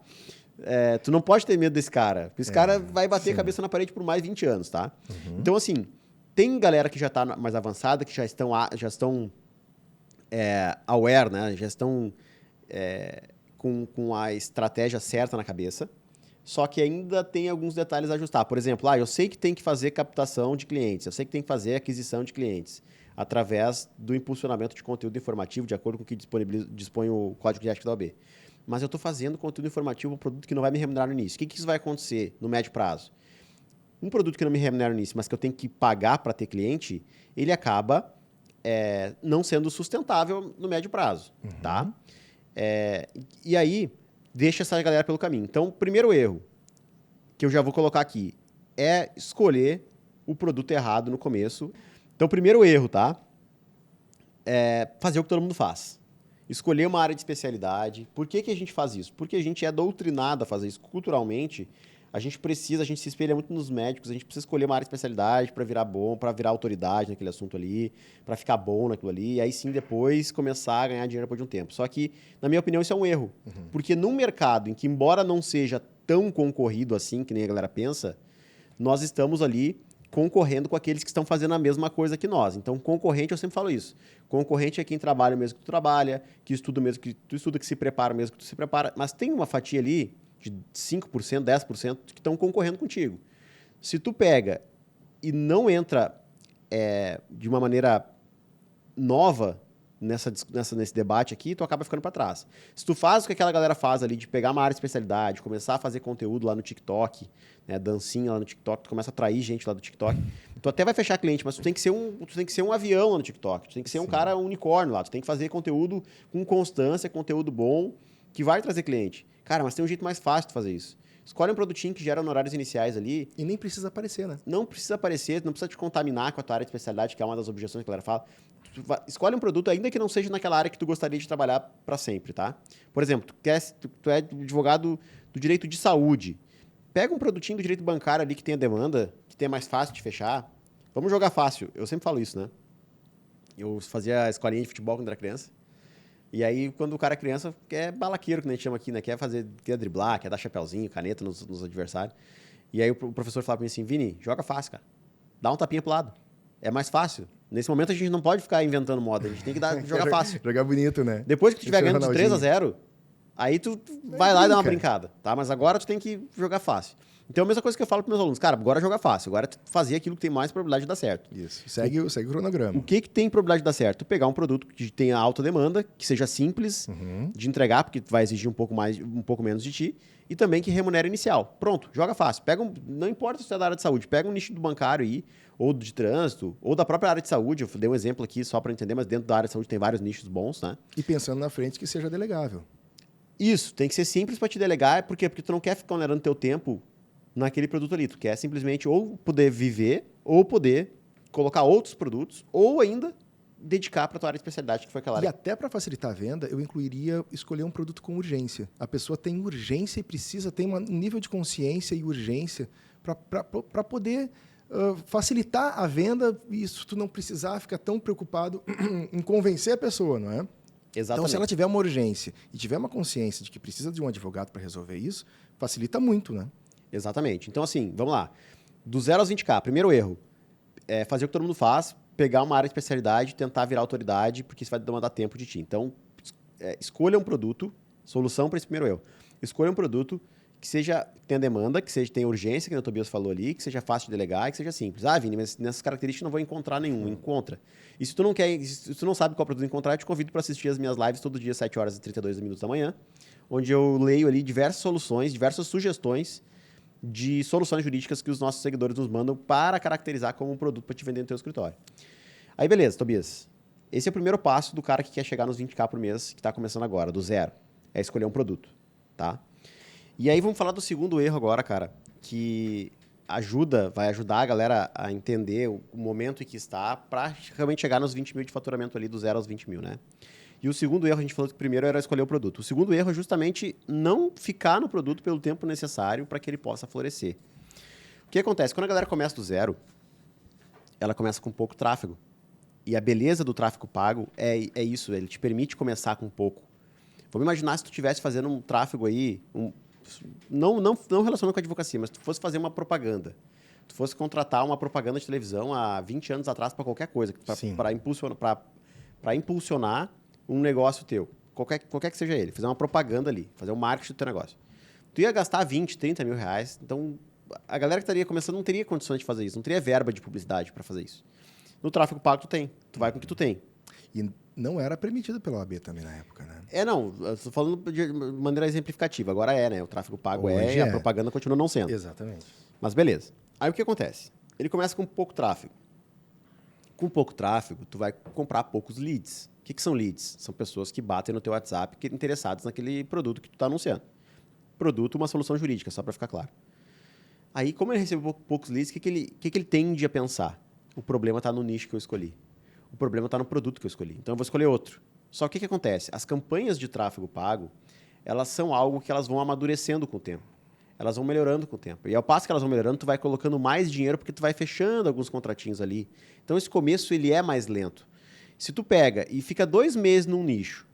Tu não pode ter medo desse cara, porque esse cara vai bater a cabeça na parede por mais 20 anos, tá? Então, assim, tem galera que já tá mais avançada, que já estão aware, né? Já estão com a estratégia certa na cabeça, só que ainda tem alguns detalhes a ajustar. Por exemplo, eu sei que tem que fazer captação de clientes, eu sei que tem que fazer aquisição de clientes através do impulsionamento de conteúdo informativo, de acordo com o que dispõe o Código de Ética da OAB. Mas eu estou fazendo conteúdo informativo para um produto que não vai me remunerar no início. O que isso vai acontecer no médio prazo? Um produto que não me remunera no início, mas que eu tenho que pagar para ter cliente, ele acaba não sendo sustentável no médio prazo, tá? E aí, deixa essa galera pelo caminho. Então, o primeiro erro que eu já vou colocar aqui é escolher o produto errado no começo. Então, o primeiro erro, tá? É fazer o que todo mundo faz. Escolher uma área de especialidade. Por que a gente faz isso? Porque a gente é doutrinado a fazer isso culturalmente. A gente se espelha muito nos médicos, a gente precisa escolher uma área de especialidade para virar bom, para virar autoridade naquele assunto ali, para ficar bom naquilo ali, e aí sim depois começar a ganhar dinheiro depois de um tempo. Só que, na minha opinião, isso é um erro. Porque num mercado em que, embora não seja tão concorrido assim, que nem a galera pensa, nós estamos ali concorrendo com aqueles que estão fazendo a mesma coisa que nós. Então, concorrente, eu sempre falo isso. Concorrente é quem trabalha mesmo que tu trabalha, que estuda mesmo que tu estuda, que se prepara mesmo que tu se prepara, mas tem uma fatia ali de 5%, 10% que estão concorrendo contigo. Se tu pega e não entra de uma maneira nova nesse debate aqui, tu acaba ficando para trás. Se tu faz o que aquela galera faz ali, de pegar uma área de especialidade, começar a fazer conteúdo lá no TikTok, né, dancinha lá no TikTok, tu começa a atrair gente lá do TikTok, tu até vai fechar cliente, mas tu tem que ser um avião lá no TikTok, tu tem que ser um cara unicórnio lá, tu tem que fazer conteúdo com constância, conteúdo bom, que vai trazer cliente. Cara, mas tem um jeito mais fácil de fazer isso. Escolhe um produtinho que gera honorários iniciais ali. E nem precisa aparecer, né? Não precisa aparecer, não precisa te contaminar com a tua área de especialidade, que é uma das objeções que a galera fala. Escolhe um produto, ainda que não seja naquela área que tu gostaria de trabalhar para sempre, tá? Por exemplo, tu é advogado do direito de saúde. Pega um produtinho do direito bancário ali que tenha demanda, que tenha mais fácil de fechar. Vamos jogar fácil. Eu sempre falo isso, né? Eu fazia escolinha de futebol quando era criança. E aí, quando o cara é criança, quer balaqueiro, que a gente chama aqui, né? Quer driblar, quer dar chapeuzinho, caneta nos adversários. E aí o professor falava pra mim assim, Vini, joga fácil, cara. Dá um tapinha pro lado. É mais fácil. Nesse momento a gente não pode ficar inventando moda, a gente tem que jogar fácil. Jogar bonito, né? Depois que tu estiver ganhando de 3-0, aí tu vai lá e dá uma brincada, tá? Mas agora tu tem que jogar fácil. Então, a mesma coisa que eu falo para meus alunos, cara, agora joga fácil, agora tu fazer aquilo que tem mais probabilidade de dar certo. Isso, segue o cronograma. O que tem probabilidade de dar certo? Tu pegar um produto que tenha alta demanda, que seja simples de entregar, porque vai exigir um pouco menos de ti, e também que remunere inicial. Pronto, joga fácil. Não importa se tu é da área de saúde, pega um nicho do bancário aí, ou de trânsito, ou da própria área de saúde. Eu dei um exemplo aqui só para entender, mas dentro da área de saúde tem vários nichos bons, né? E pensando na frente que seja delegável. Isso, tem que ser simples para te delegar, por quê? Porque tu não quer ficar onerando teu tempo naquele produto ali. Tu quer simplesmente ou poder viver, ou poder colocar outros produtos, ou ainda dedicar para a tua área de especialidade, que foi aquela área. E até para facilitar a venda, eu incluiria escolher um produto com urgência. A pessoa tem urgência e precisa ter um nível de consciência e urgência para poder facilitar a venda, e isso tu não precisar ficar tão preocupado em convencer a pessoa, não é? Exatamente. Então, se ela tiver uma urgência e tiver uma consciência de que precisa de um advogado para resolver isso, facilita muito, né? Exatamente. Então, assim, vamos lá. Do 0 aos 20K, primeiro erro, fazer o que todo mundo faz, pegar uma área de especialidade, tentar virar autoridade, porque isso vai demandar tempo de ti. Então, escolha um produto, solução para esse primeiro erro. Escolha um produto que tenha demanda, que tenha urgência, que o Tobias falou ali, que seja fácil de delegar e que seja simples. Ah, Vini, mas nessas características eu não vou encontrar nenhum. Encontra. E se tu não sabe qual produto encontrar, eu te convido para assistir as minhas lives todo dia, às 7h32 da manhã, onde eu leio ali diversas soluções, diversas sugestões de soluções jurídicas que os nossos seguidores nos mandam para caracterizar como um produto para te vender no teu escritório. Aí, beleza, Tobias. Esse é o primeiro passo do cara que quer chegar nos 20K por mês, que está começando agora, do 0. É escolher um produto, tá? E aí vamos falar do segundo erro agora, cara, que vai ajudar a galera a entender o momento em que está para realmente chegar nos 20 mil de faturamento ali, do 0 aos 20 mil, né? E o segundo erro, a gente falou que o primeiro era escolher o produto. O segundo erro é justamente não ficar no produto pelo tempo necessário para que ele possa florescer. O que acontece? Quando a galera começa do zero, ela começa com pouco tráfego. E a beleza do tráfego pago é isso, ele te permite começar com pouco. Vamos imaginar se tu estivesse fazendo um tráfego aí, não relacionado com a advocacia, mas tu fosse fazer uma propaganda. Tu fosse contratar uma propaganda de televisão há 20 anos atrás para qualquer coisa, para impulsionar um negócio teu, qualquer que seja ele, fazer uma propaganda ali, fazer um marketing do teu negócio. Tu ia gastar 20, 30 mil reais, então a galera que estaria começando não teria condições de fazer isso, não teria verba de publicidade para fazer isso. No tráfego pago tu tem, tu vai com o que tu tem. E não era permitido pela OAB também na época, né? Não, eu estou falando de maneira exemplificativa, agora né? O tráfego pago Hoje e a propaganda continua não sendo. Exatamente. Mas beleza. Aí o que acontece? Ele começa com pouco tráfego. Com pouco tráfego, tu vai comprar poucos leads. O que são leads? São pessoas que batem no teu WhatsApp interessadas naquele produto que tu está anunciando. Produto, uma solução jurídica, só para ficar claro. Aí, como ele recebeu poucos leads, o que ele tende a pensar? O problema está no nicho que eu escolhi. O problema está no produto que eu escolhi. Então, eu vou escolher outro. Só que o que acontece? As campanhas de tráfego pago, elas são algo que elas vão amadurecendo com o tempo. Elas vão melhorando com o tempo. E ao passo que elas vão melhorando, tu vai colocando mais dinheiro porque tu vai fechando alguns contratinhos ali. Então, esse começo, ele é mais lento. Se tu pega e fica 2 meses num nicho,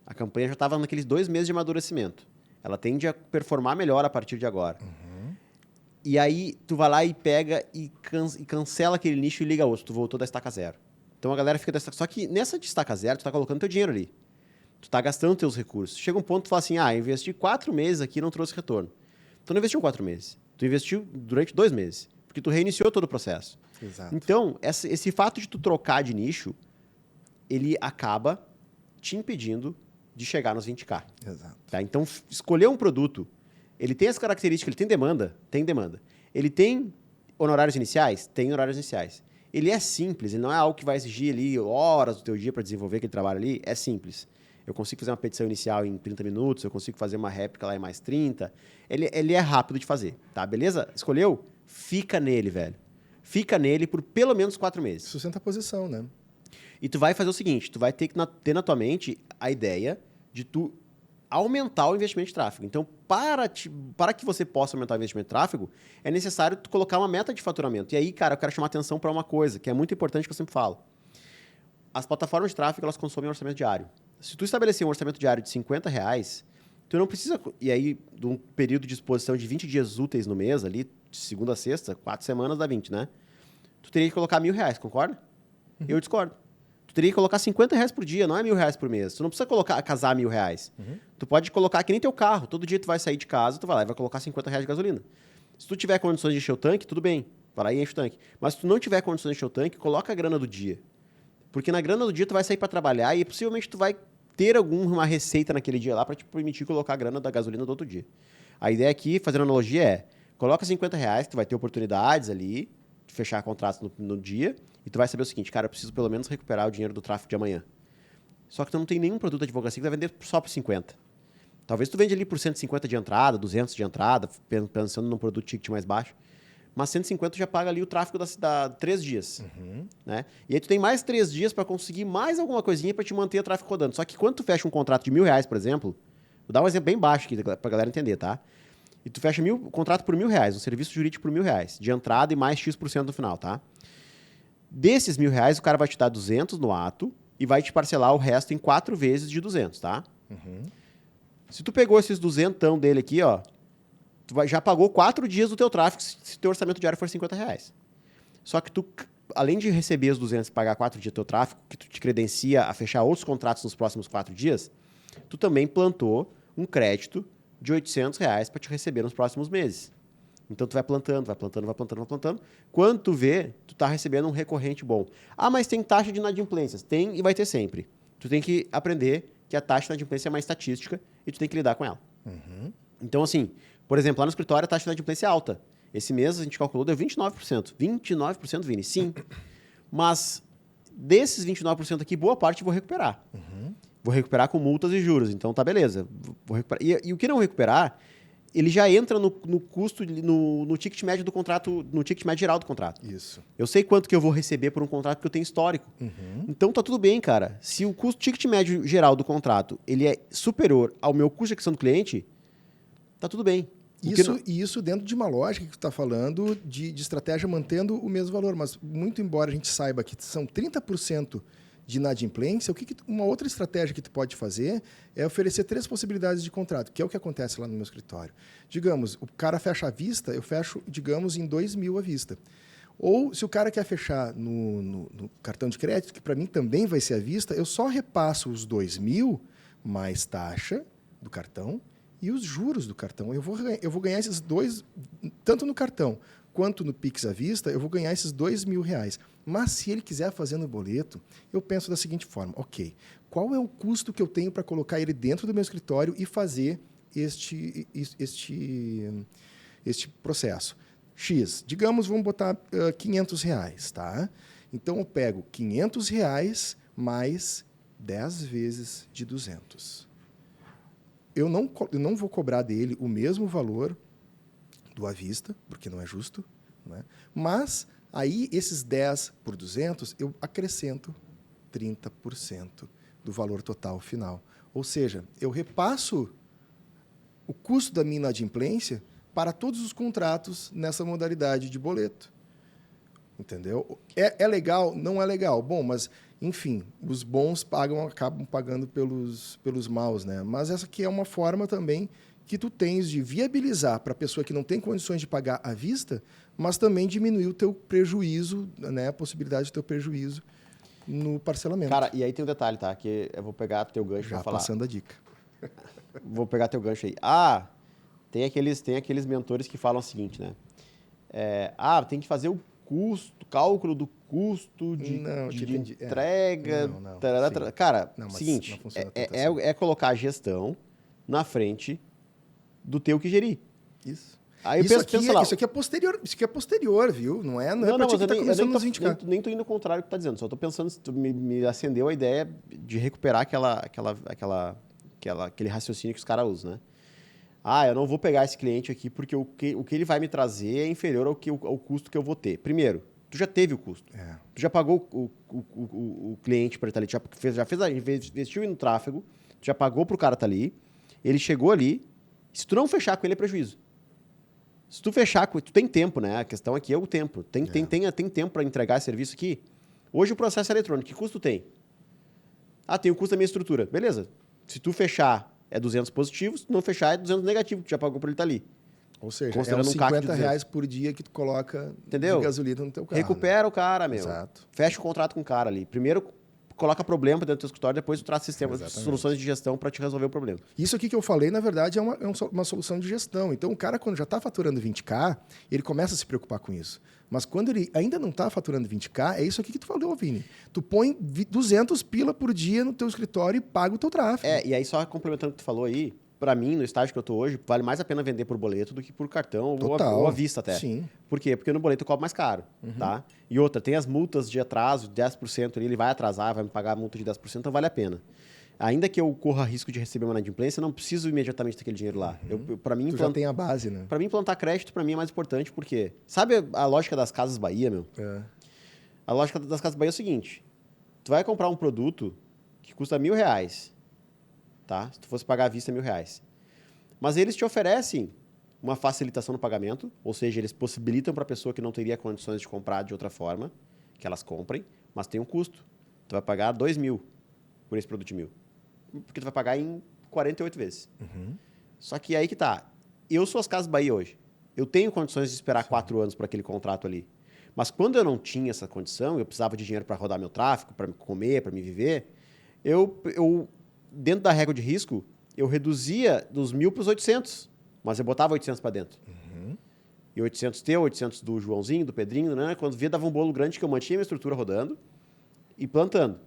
a campanha já estava naqueles 2 meses de amadurecimento. Ela tende a performar melhor a partir de agora. Uhum. E aí, tu vai lá e pega e cancela aquele nicho e liga outro. Tu voltou da estaca zero. Então, a galera fica da estaca... Só que nessa de estaca zero, tu tá colocando teu dinheiro ali. Tu tá gastando teus recursos. Chega um ponto que tu fala assim, investi 4 meses aqui e não trouxe retorno. Tu não investiu 4 meses. Tu investiu durante 2 meses. Porque tu reiniciou todo o processo. Exato. Então, esse fato de tu trocar de nicho, ele acaba te impedindo de chegar nos 20K. Exato. Tá? Então, escolher um produto, ele tem as características, ele tem demanda? Tem demanda. Ele tem honorários iniciais? Tem honorários iniciais. Ele é simples, ele não é algo que vai exigir ali horas do teu dia para desenvolver aquele trabalho ali, é simples. Eu consigo fazer uma petição inicial em 30 minutos, eu consigo fazer uma réplica lá em mais 30. Ele é rápido de fazer, tá? Beleza? Escolheu? Fica nele, velho. Fica nele por pelo menos 4 meses. Sustenta a posição, né? E tu vai fazer o seguinte, tu vai ter que ter na tua mente a ideia de tu aumentar o investimento de tráfego. Então, para que você possa aumentar o investimento de tráfego, é necessário tu colocar uma meta de faturamento. E aí, cara, eu quero chamar atenção para uma coisa, que é muito importante, que eu sempre falo. As plataformas de tráfego, elas consomem orçamento diário. Se tu estabelecer um orçamento diário de R$50, tu não precisa... E aí, de um período de exposição de 20 dias úteis no mês, ali, de segunda a sexta, 4 semanas dá 20, né? Tu teria que colocar R$1.000, concorda? Eu discordo. Tu teria que colocar R$50 por dia, não é R$1.000 por mês. Tu não precisa casar R$1.000. Tu pode colocar que nem teu carro. Todo dia tu vai sair de casa, tu vai lá e vai colocar R$50 de gasolina. Se tu tiver condições de encher o tanque, tudo bem. Vai lá e enche o tanque. Mas se tu não tiver condições de encher o tanque, coloca a grana do dia. Porque na grana do dia tu vai sair para trabalhar e possivelmente tu vai ter alguma receita naquele dia lá para te permitir colocar a grana da gasolina do outro dia. A ideia aqui, fazendo analogia, coloca R$50, tu vai ter oportunidades ali, de fechar contratos no dia, e tu vai saber o seguinte, cara, eu preciso pelo menos recuperar o dinheiro do tráfego de amanhã. Só que tu não tem nenhum produto de advocacia que vai vender só por 50. Talvez tu vende ali por 150 de entrada, 200 de entrada, pensando num produto ticket mais baixo. Mas 150 já paga ali o tráfego da 3 dias. Né? E aí tu tem mais 3 dias para conseguir mais alguma coisinha para te manter o tráfego rodando. Só que quando tu fecha um contrato de R$1.000, por exemplo, vou dar um exemplo bem baixo aqui pra galera entender, tá? E tu fecha um contrato por R$1.000, um serviço jurídico por R$1.000, de entrada e mais X% no final, tá? Desses R$1.000, o cara vai te dar 200 no ato e vai te parcelar o resto em 4 vezes de 200, tá? Se tu pegou esses 200 dele aqui, ó, tu já pagou 4 dias do teu tráfego se teu orçamento diário for R$50. Só que tu, além de receber os 200 e pagar 4 dias do teu tráfego, que tu te credencia a fechar outros contratos nos próximos 4 dias, tu também plantou um crédito de R$800 para te receber nos próximos meses. Então, tu vai plantando. Quando tu vê, tu tá recebendo um recorrente bom. Mas tem taxa de inadimplências. Tem e vai ter sempre. Tu tem que aprender que a taxa de inadimplência é uma estatística e tu tem que lidar com ela. Então, assim, por exemplo, lá no escritório a taxa de inadimplência é alta. Esse mês a gente calculou, deu 29%. 29%, Vini, sim. Mas desses 29% aqui, boa parte eu vou recuperar. Vou recuperar com multas e juros. Então, tá beleza. Vou recuperar. E o que não recuperar... ele já entra no custo, no ticket médio do contrato, no ticket médio geral do contrato. Isso. Eu sei quanto que eu vou receber por um contrato porque eu tenho histórico. Então tá tudo bem, cara. Se o custo ticket médio geral do contrato ele é superior ao meu custo de aquisição do cliente, tá tudo bem. Isso dentro de uma lógica que tu está falando de estratégia mantendo o mesmo valor, mas muito embora a gente saiba que são 30% de inadimplência, uma outra estratégia que tu pode fazer é oferecer 3 possibilidades de contrato, que é o que acontece lá no meu escritório. Digamos, o cara fecha à vista, eu fecho, digamos, em 2.000 à vista. Ou, se o cara quer fechar no cartão de crédito, que para mim também vai ser à vista, eu só repasso os 2.000 mais taxa do cartão e os juros do cartão. Eu vou ganhar esses dois, tanto no cartão quanto no Pix à vista, eu vou ganhar esses R$2.000. Mas se ele quiser fazer no boleto, eu penso da seguinte forma, ok, qual é o custo que eu tenho para colocar ele dentro do meu escritório e fazer este processo? X, digamos, vamos botar R$500, tá? Então, eu pego R$500 mais 10 vezes de 200. Eu não vou cobrar dele o mesmo valor do à vista, porque não é justo, né? Mas aí esses 10 por 200 eu acrescento 30% do valor total final. Ou seja, eu repasso o custo da minha inadimplência para todos os contratos nessa modalidade de boleto. Entendeu? É legal? Não é legal. Bom, mas, enfim, os bons acabam pagando pelos maus, né? Mas essa aqui é uma forma também que tu tens de viabilizar para a pessoa que não tem condições de pagar à vista, mas também diminuir o teu prejuízo, né? A possibilidade do teu prejuízo no parcelamento. Cara, e aí tem um detalhe, tá? Que eu vou pegar teu gancho para falar. Já passando a dica. Vou pegar teu gancho aí. Tem aqueles mentores que falam o seguinte, né? Tem que fazer o cálculo do custo de entrega. Cara, seguinte, é colocar a gestão na frente do teu que gerir. Isso. Aí isso aqui é posterior, viu? Não é para ti que tá começando nos 20K. Nem tô indo ao contrário do que tu tá dizendo, só tô pensando, se tu me acendeu a ideia de recuperar aquele raciocínio que os caras usam, né? Eu não vou pegar esse cliente aqui porque o que ele vai me trazer é inferior ao custo que eu vou ter. Primeiro, tu já teve o custo. Tu já pagou o cliente para ele estar ali, investiu no tráfego, tu já pagou para o cara estar ali, ele chegou ali, se tu não fechar com ele é prejuízo. Se tu fechar com ele, tu tem tempo, né? A questão aqui é o tempo. Tem tempo para entregar esse serviço aqui? Hoje o processo é eletrônico, que custo tem? Tem o custo da minha estrutura. Beleza. Se tu fechar, é 200 positivos, se tu não fechar, é 200 negativos, tu já pagou por ele estar ali. Ou seja, é uns R$50 por dia que tu coloca de gasolina no teu carro. Recupera o cara, meu. Exato. Fecha o contrato com o cara ali. Primeiro, coloca problema dentro do teu escritório, depois tu traz soluções de gestão para te resolver o problema. Isso aqui que eu falei, na verdade, é uma solução de gestão. Então, o cara, quando já está faturando 20K, ele começa a se preocupar com isso. Mas quando ele ainda não está faturando 20K, é isso aqui que tu falou, Vini. Tu põe 200 pila por dia no teu escritório e paga o teu tráfego. E aí, só complementando o que tu falou aí, para mim, no estágio que eu tô hoje, vale mais a pena vender por boleto do que por cartão ou à vista até. Sim. Por quê? Porque no boleto eu cobro mais caro, tá? E outra, tem as multas de atraso, 10% ali, ele vai atrasar, vai me pagar a multa de 10%, então vale a pena. Ainda que eu corra risco de receber uma inadimplência, eu não preciso imediatamente daquele dinheiro lá. Para mim, já tem a base, né? Para mim, implantar crédito, para mim, é mais importante, porque... Sabe a lógica das Casas Bahia, meu? A lógica das Casas Bahia é o seguinte. Tu vai comprar um produto que custa R$1.000, tá? Se tu fosse pagar à vista, R$1.000. Mas eles te oferecem uma facilitação no pagamento, ou seja, eles possibilitam para a pessoa que não teria condições de comprar de outra forma, que elas comprem, mas tem um custo. Tu vai pagar R$2.000 por esse produto de 1.000. Porque tu vai pagar em 48 vezes. Só que aí que tá. Eu sou as Casas Bahia hoje. Eu tenho condições de esperar 4 anos para aquele contrato ali. Mas quando eu não tinha essa condição, eu precisava de dinheiro para rodar meu tráfego, para me comer, para me viver, eu, dentro da régua de risco, eu reduzia dos 1.000 para os 800. Mas eu botava 800 para dentro. E 800 teu, 800 do Joãozinho, do Pedrinho, né? Quando via, dava um bolo grande que eu mantinha minha estrutura rodando e plantando.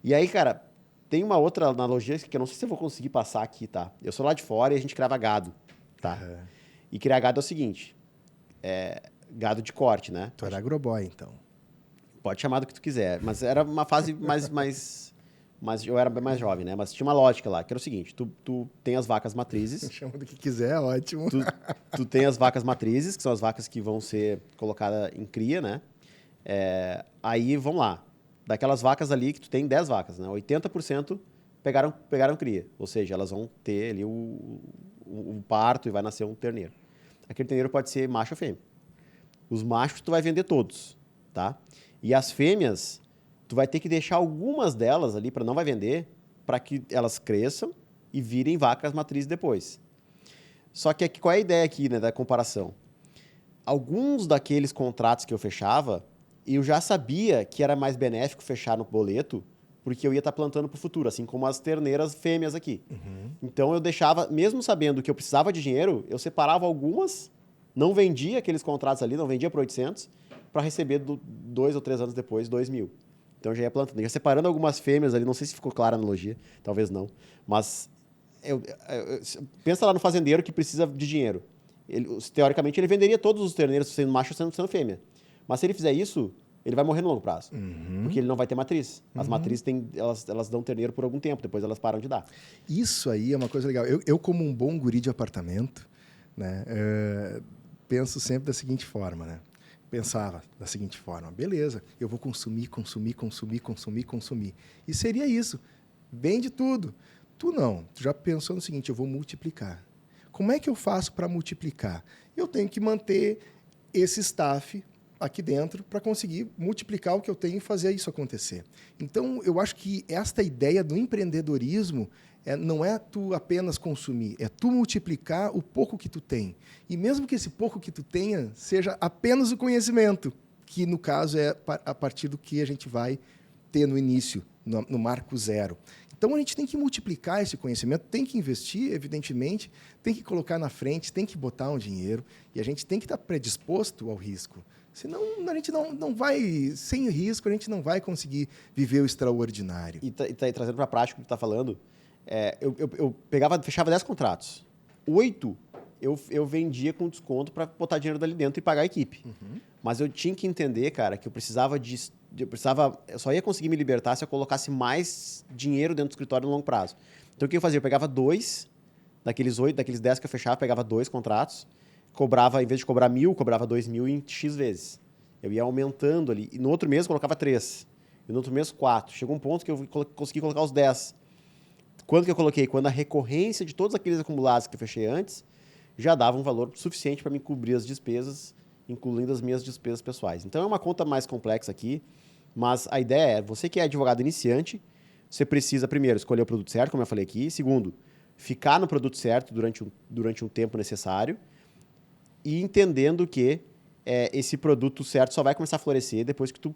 E aí, cara... Tem uma outra analogia que eu não sei se eu vou conseguir passar aqui, tá? Eu sou lá de fora e a gente criava gado, tá? E criar gado é o seguinte, gado de corte, né? Tu era agroboy, então. Pode chamar do que tu quiser, mas era uma fase mais mas eu era bem mais jovem, né? Mas tinha uma lógica lá, que era o seguinte, tu tem as vacas matrizes... Chama do que quiser, ótimo. Tu tem as vacas matrizes, que são as vacas que vão ser colocadas em cria, né? Aí, vamos lá. Daquelas vacas ali, que tu tem 10 vacas, né? 80% pegaram cria. Ou seja, elas vão ter ali o parto e vai nascer um terneiro. Aquele terneiro pode ser macho ou fêmea. Os machos tu vai vender todos, tá? E as fêmeas, tu vai ter que deixar algumas delas ali, para não vai vender, para que elas cresçam e virem vacas matrizes depois. Só que qual é a ideia aqui, né, da comparação? Alguns daqueles contratos que eu fechava, eu já sabia que era mais benéfico fechar no boleto, porque eu ia estar plantando para o futuro, assim como as terneiras fêmeas aqui. Uhum. Então eu deixava, mesmo sabendo que eu precisava de dinheiro, eu separava algumas, não vendia aqueles contratos ali, não vendia por 800, para receber 2 ou 3 anos depois, 2.000. Então eu já ia plantando, já separando algumas fêmeas ali, não sei se ficou clara a analogia, talvez não, mas pensa lá no fazendeiro que precisa de dinheiro. Teoricamente, ele venderia todos os terneiros, sendo macho ou sendo fêmea. Mas se ele fizer isso, ele vai morrer no longo prazo. Uhum. Porque ele não vai ter matriz. As matrizes, elas dão terneiro por algum tempo, depois elas param de dar. Isso aí é uma coisa legal. Eu como um bom guri de apartamento, né, penso sempre da seguinte forma, né? Pensava da seguinte forma, beleza, eu vou consumir. E seria isso. Vende tudo. Tu não. Tu já pensou no seguinte, eu vou multiplicar. Como é que eu faço para multiplicar? Eu tenho que manter esse staff aqui dentro para conseguir multiplicar o que eu tenho e fazer isso acontecer. Então, eu acho que esta ideia do empreendedorismo não é tu apenas consumir, é tu multiplicar o pouco que tu tem. E mesmo que esse pouco que tu tenha seja apenas o conhecimento, que no caso é a partir do que a gente vai ter no início, no marco zero. Então, a gente tem que multiplicar esse conhecimento, tem que investir, evidentemente, tem que colocar na frente, tem que botar um dinheiro, e a gente tem que estar predisposto ao risco. Senão, a gente não vai, sem risco, a gente não vai conseguir viver o extraordinário. E trazendo para a prática o que tu está falando, eu fechava 10 contratos. 8 eu vendia com desconto para botar dinheiro dali dentro e pagar a equipe. Uhum. Mas eu tinha que entender, cara, que eu só ia conseguir me libertar se eu colocasse mais dinheiro dentro do escritório no longo prazo. Então, o que eu fazia? Eu pegava 2, daqueles 10 que eu fechava, pegava 2 contratos, cobrava, em vez de cobrar 1.000, cobrava 2.000 em X vezes. Eu ia aumentando ali. E no outro mês, eu colocava 3. E no outro mês, 4. Chegou um ponto que eu consegui colocar os 10. Quando que eu coloquei? Quando a recorrência de todos aqueles acumulados que eu fechei antes já dava um valor suficiente para me cobrir as despesas, incluindo as minhas despesas pessoais. Então, é uma conta mais complexa aqui, mas a ideia é, você que é advogado iniciante, você precisa, primeiro, escolher o produto certo, como eu falei aqui. Segundo, ficar no produto certo durante um tempo necessário e entendendo que esse produto certo só vai começar a florescer depois que tu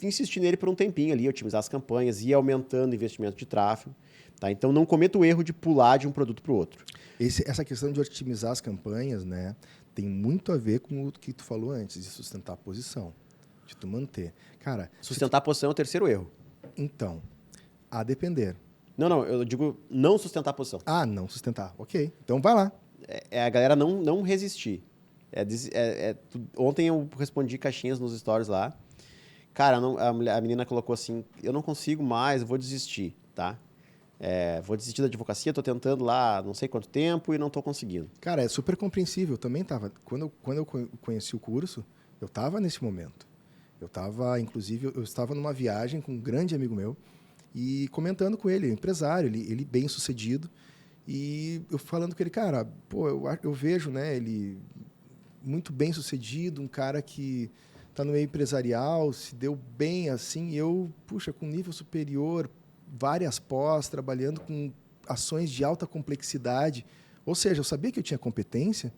insistir nele por um tempinho ali, otimizar as campanhas, ir aumentando o investimento de tráfego. Tá? Então, não cometa o erro de pular de um produto para o outro. Essa questão de otimizar as campanhas, né, tem muito a ver com o que tu falou antes, de sustentar a posição, de tu manter. Cara, sustentar a posição é o terceiro erro. Então, a depender. Não, eu digo não sustentar a posição. Ah, não sustentar. Ok, então vai lá. A galera não resistir. Ontem eu respondi caixinhas nos stories lá. Cara, a menina colocou assim, eu não consigo mais, eu vou desistir, tá? Vou desistir da advocacia, estou tentando lá não sei quanto tempo e não estou conseguindo. Cara, é super compreensível. Eu também estava. Quando eu conheci o curso, eu estava nesse momento. Inclusive, eu estava numa viagem com um grande amigo meu e comentando com ele, empresário, ele bem sucedido, e eu falando com ele, cara, pô, eu vejo, né, ele muito bem sucedido, um cara que está no meio empresarial, se deu bem assim, e eu, puxa, com nível superior, várias pós, trabalhando com ações de alta complexidade. Ou seja, eu sabia que eu tinha competência,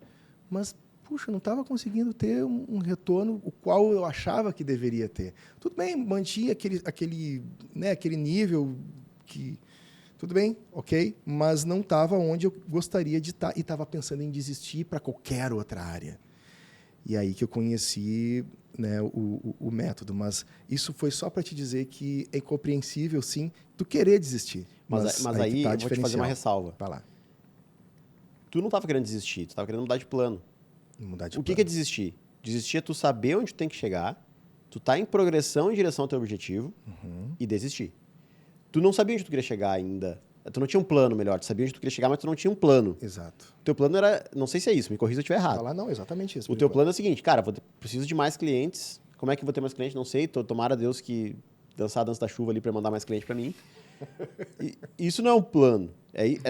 mas, puxa, não estava conseguindo ter um retorno o qual eu achava que deveria ter. Tudo bem, mantinha aquele nível que... Tudo bem, ok, mas não estava onde eu gostaria de estar e estava pensando em desistir para qualquer outra área. E aí que eu conheci, né, o método, mas isso foi só para te dizer que é incompreensível, sim, tu querer desistir. Mas aí eu vou te fazer uma ressalva. Vai lá. Tu não estava querendo desistir, tu estava querendo mudar de plano. O que é desistir? Desistir é tu saber onde tu tem que chegar, tu tá em progressão em direção ao teu objetivo e desistir. tu não sabia onde tu queria chegar ainda. Tu não tinha um plano melhor. Tu sabia onde tu queria chegar, mas tu não tinha um plano. Exato. O teu plano era... Não sei se é isso, me corrija se eu estiver errado. Tá lá, não, exatamente isso. O teu plano é o seguinte, cara, preciso de mais clientes. Como é que eu vou ter mais clientes? Não sei. Tomara a Deus que dançar a dança da chuva ali pra mandar mais cliente pra mim. Isso não é um plano.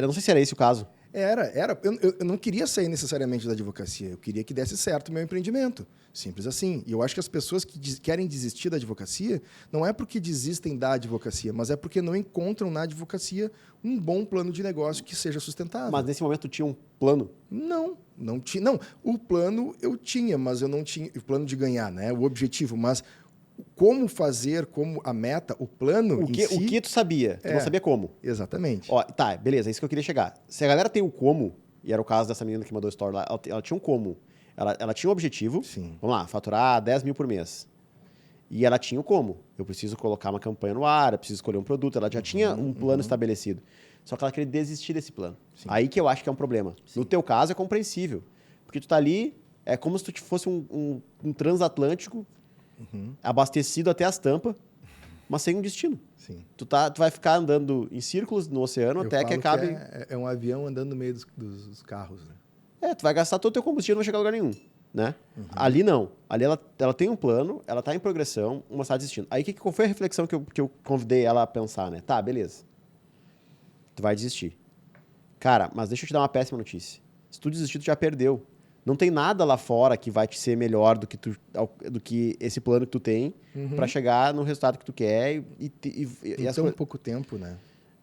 Não sei se era esse o caso. Era. Eu não queria sair necessariamente da advocacia. Eu queria que desse certo o meu empreendimento. Simples assim. E eu acho que as pessoas que querem desistir da advocacia não é porque desistem da advocacia, mas é porque não encontram na advocacia um bom plano de negócio que seja sustentável. Mas nesse momento tu tinha um plano? Não tinha. Não, o plano eu tinha, mas eu não tinha o plano de ganhar, né? O objetivo, mas como fazer, como a meta, o plano O que tu sabia? Tu não sabia como. Exatamente. Ó, tá, beleza, é isso que eu queria chegar. Se a galera tem o como, e era o caso dessa menina que mandou o story lá, ela tinha um como. Ela tinha um objetivo, Sim. Vamos lá, faturar 10 mil por mês. E ela tinha o como. Eu preciso colocar uma campanha no ar, eu preciso escolher um produto. Ela já tinha um plano estabelecido. Só que ela queria desistir desse plano. Sim. Aí que eu acho que é um problema. Sim. No teu caso é compreensível. Porque tu tá ali, é como se tu fosse um transatlântico abastecido até as tampas, mas sem um destino. Sim. Tu vai ficar andando em círculos no oceano Eu até que falo acabe... é um avião andando no meio dos carros, né? Tu vai gastar todo o teu combustível e não vai chegar a lugar nenhum, né? Ali não. Ali ela tem um plano, ela tá em progressão, uma está desistindo. Aí qual foi a reflexão que eu convidei ela a pensar, né? Tá, beleza. Tu vai desistir. Cara, mas deixa eu te dar uma péssima notícia. Se tu desistir, tu já perdeu. Não tem nada lá fora que vai te ser melhor do que esse plano que tu tem pra chegar no resultado que tu quer e Então, pouco tempo, né?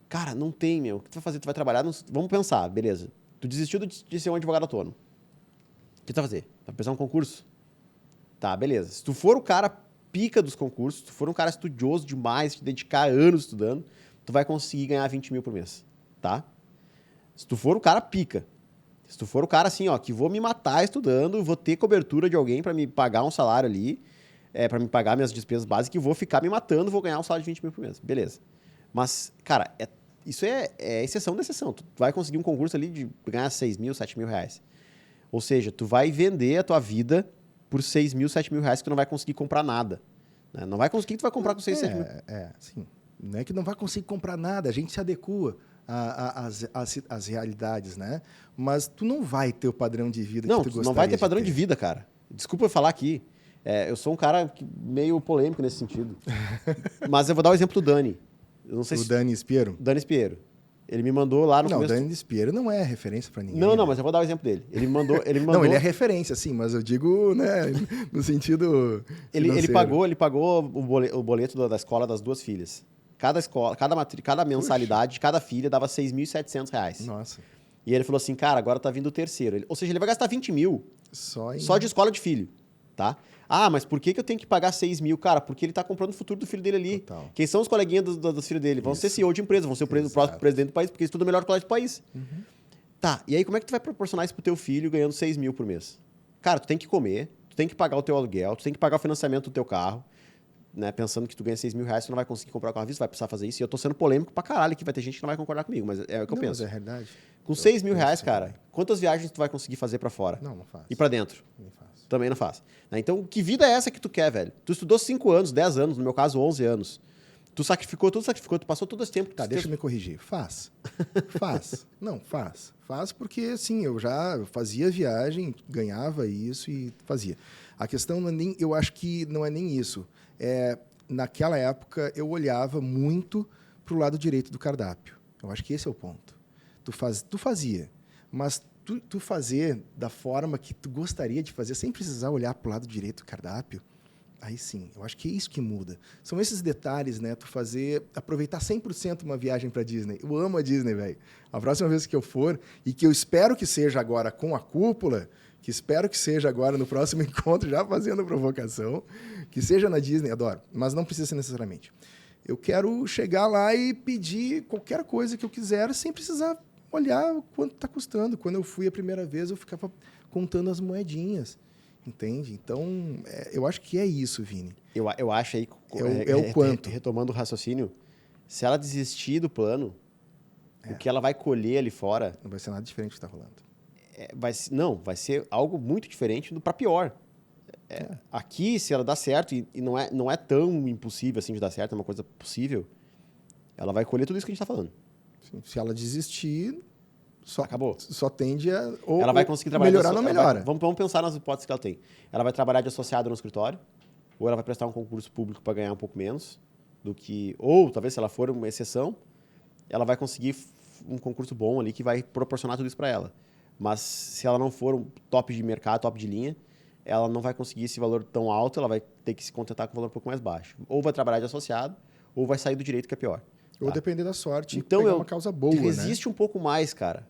Cara, não tem, meu. O que tu vai fazer? Tu vai trabalhar... Vamos pensar, beleza. Tu desistiu de ser um advogado autônomo. O que tu vai fazer? Vai prestar um concurso? Tá, beleza. Se tu for o cara pica dos concursos, se tu for um cara estudioso demais, te dedicar anos estudando, tu vai conseguir ganhar 20 mil por mês, tá? Se tu for o cara pica. Se tu for o cara assim, ó, que vou me matar estudando, vou ter cobertura de alguém pra me pagar um salário ali, pra me pagar minhas despesas básicas, e vou ficar me matando, vou ganhar um salário de 20 mil por mês. Beleza. Mas, cara, isso é exceção da exceção. Tu vai conseguir um concurso ali de ganhar 6 mil, 7 mil reais. Ou seja, tu vai vender a tua vida por 6 mil, 7 mil reais que tu não vai conseguir comprar nada. Né? Não vai conseguir que tu vai comprar com 6, 7 mil. Sim. Não é que não vai conseguir comprar nada, a gente se adequa às realidades, né? Mas tu não vai ter o padrão de vida que tu gostaria de ter. Não vai ter padrão de vida, cara. Desculpa eu falar aqui. Eu sou um cara meio polêmico nesse sentido. Mas eu vou dar o exemplo do Dani. Eu não sei Dani Espiero? Dani Espiero. Ele me mandou lá no começo... Não, o Dani Espiero não é referência para ninguém. Não, mas eu vou dar o exemplo dele. Ele me mandou... Não, ele é referência, sim, mas eu digo, né, no sentido ele pagou o boleto da escola das duas filhas. Cada mensalidade de cada filha dava R$ 6.700. Nossa. E ele falou assim, cara, agora tá vindo o terceiro. Ou seja, ele vai gastar 20 mil só de escola de filho, tá? Ah, mas por que eu tenho que pagar 6 mil? Cara, porque ele tá comprando o futuro do filho dele ali. Total. Quem são os coleguinhas dos filhos dele? Vão ser CEO de empresa, vão ser o próximo presidente do país, porque estuda o melhor colégio do país. Tá, e aí como é que tu vai proporcionar isso pro teu filho ganhando 6 mil por mês? Cara, tu tem que comer, tu tem que pagar o teu aluguel, tu tem que pagar o financiamento do teu carro, né? Pensando que tu ganha 6 mil reais, tu não vai conseguir comprar com a vista, vai precisar fazer isso. E eu tô sendo polêmico pra caralho, que vai ter gente que não vai concordar comigo, mas é o que eu penso. Mas é verdade. Com 6 mil reais, cara, quantas viagens tu vai conseguir fazer pra fora? Não faço. E pra dentro? Não faço. Também não faço. Né? Então, que vida é essa que tu quer, velho? Tu estudou 5 anos, 10 anos, no meu caso, 11 anos. Tu sacrificou, tu passou todo esse tempo. Tá, deixa eu me corrigir. Faz. Não, faz. Faz porque, sim, eu já fazia viagem, ganhava isso e fazia. A questão não é nem... Eu acho que não é nem isso. Naquela época, eu olhava muito pro lado direito do cardápio. Eu acho que esse é o ponto. Tu fazia, mas tu fazer da forma que tu gostaria de fazer, sem precisar olhar pro lado direito do cardápio, aí sim, eu acho que é isso que muda. São esses detalhes, né? Tu aproveitar 100% uma viagem para Disney. Eu amo a Disney, velho. A próxima vez que eu for, e que eu espero que seja agora com a cúpula, que espero que seja agora no próximo encontro, já fazendo provocação, que seja na Disney, adoro, mas não precisa ser necessariamente. Eu quero chegar lá e pedir qualquer coisa que eu quiser, sem precisar olhar quanto está custando. Quando eu fui a primeira vez, eu ficava contando as moedinhas. Entende? Então, eu acho que é isso, Vini. Eu acho aí... o quanto. Retomando o raciocínio, se ela desistir do plano, o que ela vai colher ali fora... Não vai ser nada diferente do que está rolando. Vai ser algo muito diferente para pior. Aqui, se ela dá certo, e não é tão impossível assim de dar certo, é uma coisa possível, ela vai colher tudo isso que a gente está falando. Se ela desistir, Acabou. Só tende a ela vai conseguir trabalhar melhorar, não melhora. Vamos pensar nas hipóteses que ela tem. Ela vai trabalhar de associada no escritório, ou ela vai prestar um concurso público para ganhar um pouco menos do que... Ou, talvez, se ela for uma exceção, ela vai conseguir um concurso bom ali que vai proporcionar tudo isso para ela. Mas se ela não for um top de mercado, top de linha, ela não vai conseguir esse valor tão alto, ela vai ter que se contentar com um valor um pouco mais baixo. Ou vai trabalhar de associado, ou vai sair do direito, que é pior. Ou depender da sorte então, pegar uma causa boa, resiste um pouco mais, cara.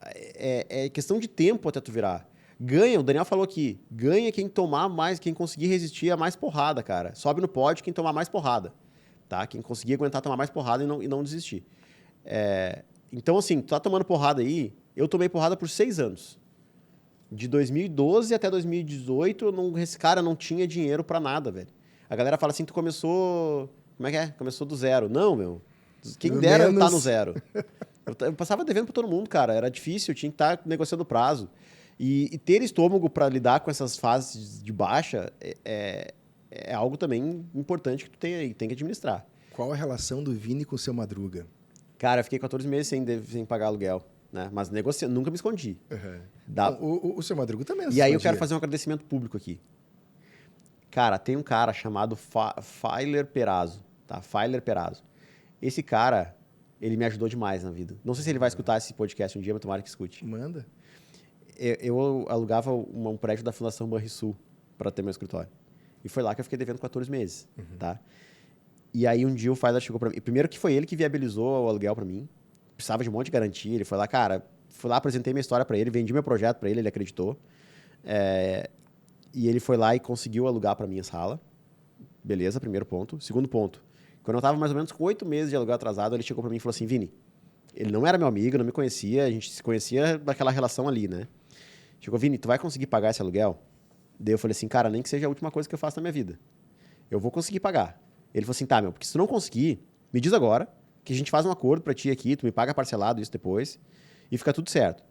É questão de tempo até tu virar. Ganha, o Daniel falou aqui, ganha quem tomar mais, quem conseguir resistir a mais porrada, cara. Sobe no pódio quem tomar mais porrada, tá? Quem conseguir aguentar tomar mais porrada e não desistir. Então, assim, tu tá tomando porrada aí, eu tomei porrada por 6 anos. De 2012 até 2018, esse cara não tinha dinheiro pra nada, velho. A galera fala assim, tu começou... Como é que é? Começou do zero. Não, meu. Quem dera eu estar no zero. Eu passava devendo pra todo mundo, cara. Era difícil, eu tinha que estar negociando prazo. E ter estômago para lidar com essas fases de baixa é algo também importante que tu tem que administrar. Qual a relação do Vini com o seu Madruga? Cara, eu fiquei 14 meses sem pagar aluguel, né? Mas negociando, nunca me escondi. Uhum. O seu Madruga também não se E aí escondia. eu quero fazer um agradecimento público aqui. Cara, tem um cara chamado Failer Perazzo, tá? Failer Perazzo. Esse cara, ele me ajudou demais na vida. Não sei se ele vai escutar esse podcast um dia, mas tomara que escute. Manda. Eu alugava um prédio da Fundação Banrisul para ter meu escritório. E foi lá que eu fiquei devendo 14 meses, tá? E aí um dia o Failer chegou para mim. Primeiro que foi ele que viabilizou o aluguel para mim. Precisava de um monte de garantia. Ele foi lá, cara, apresentei minha história para ele, vendi meu projeto para ele acreditou. E ele foi lá e conseguiu alugar para minha sala. Beleza, primeiro ponto. Segundo ponto, quando eu tava mais ou menos com 8 meses de aluguel atrasado, ele chegou para mim e falou assim, Vini, ele não era meu amigo, não me conhecia, a gente se conhecia daquela relação ali, né? Chegou, Vini, tu vai conseguir pagar esse aluguel? Daí eu falei assim, cara, nem que seja a última coisa que eu faço na minha vida. Eu vou conseguir pagar. Ele falou assim, tá, meu, porque se tu não conseguir, me diz agora, que a gente faz um acordo pra ti aqui, tu me paga parcelado isso depois, e fica tudo certo.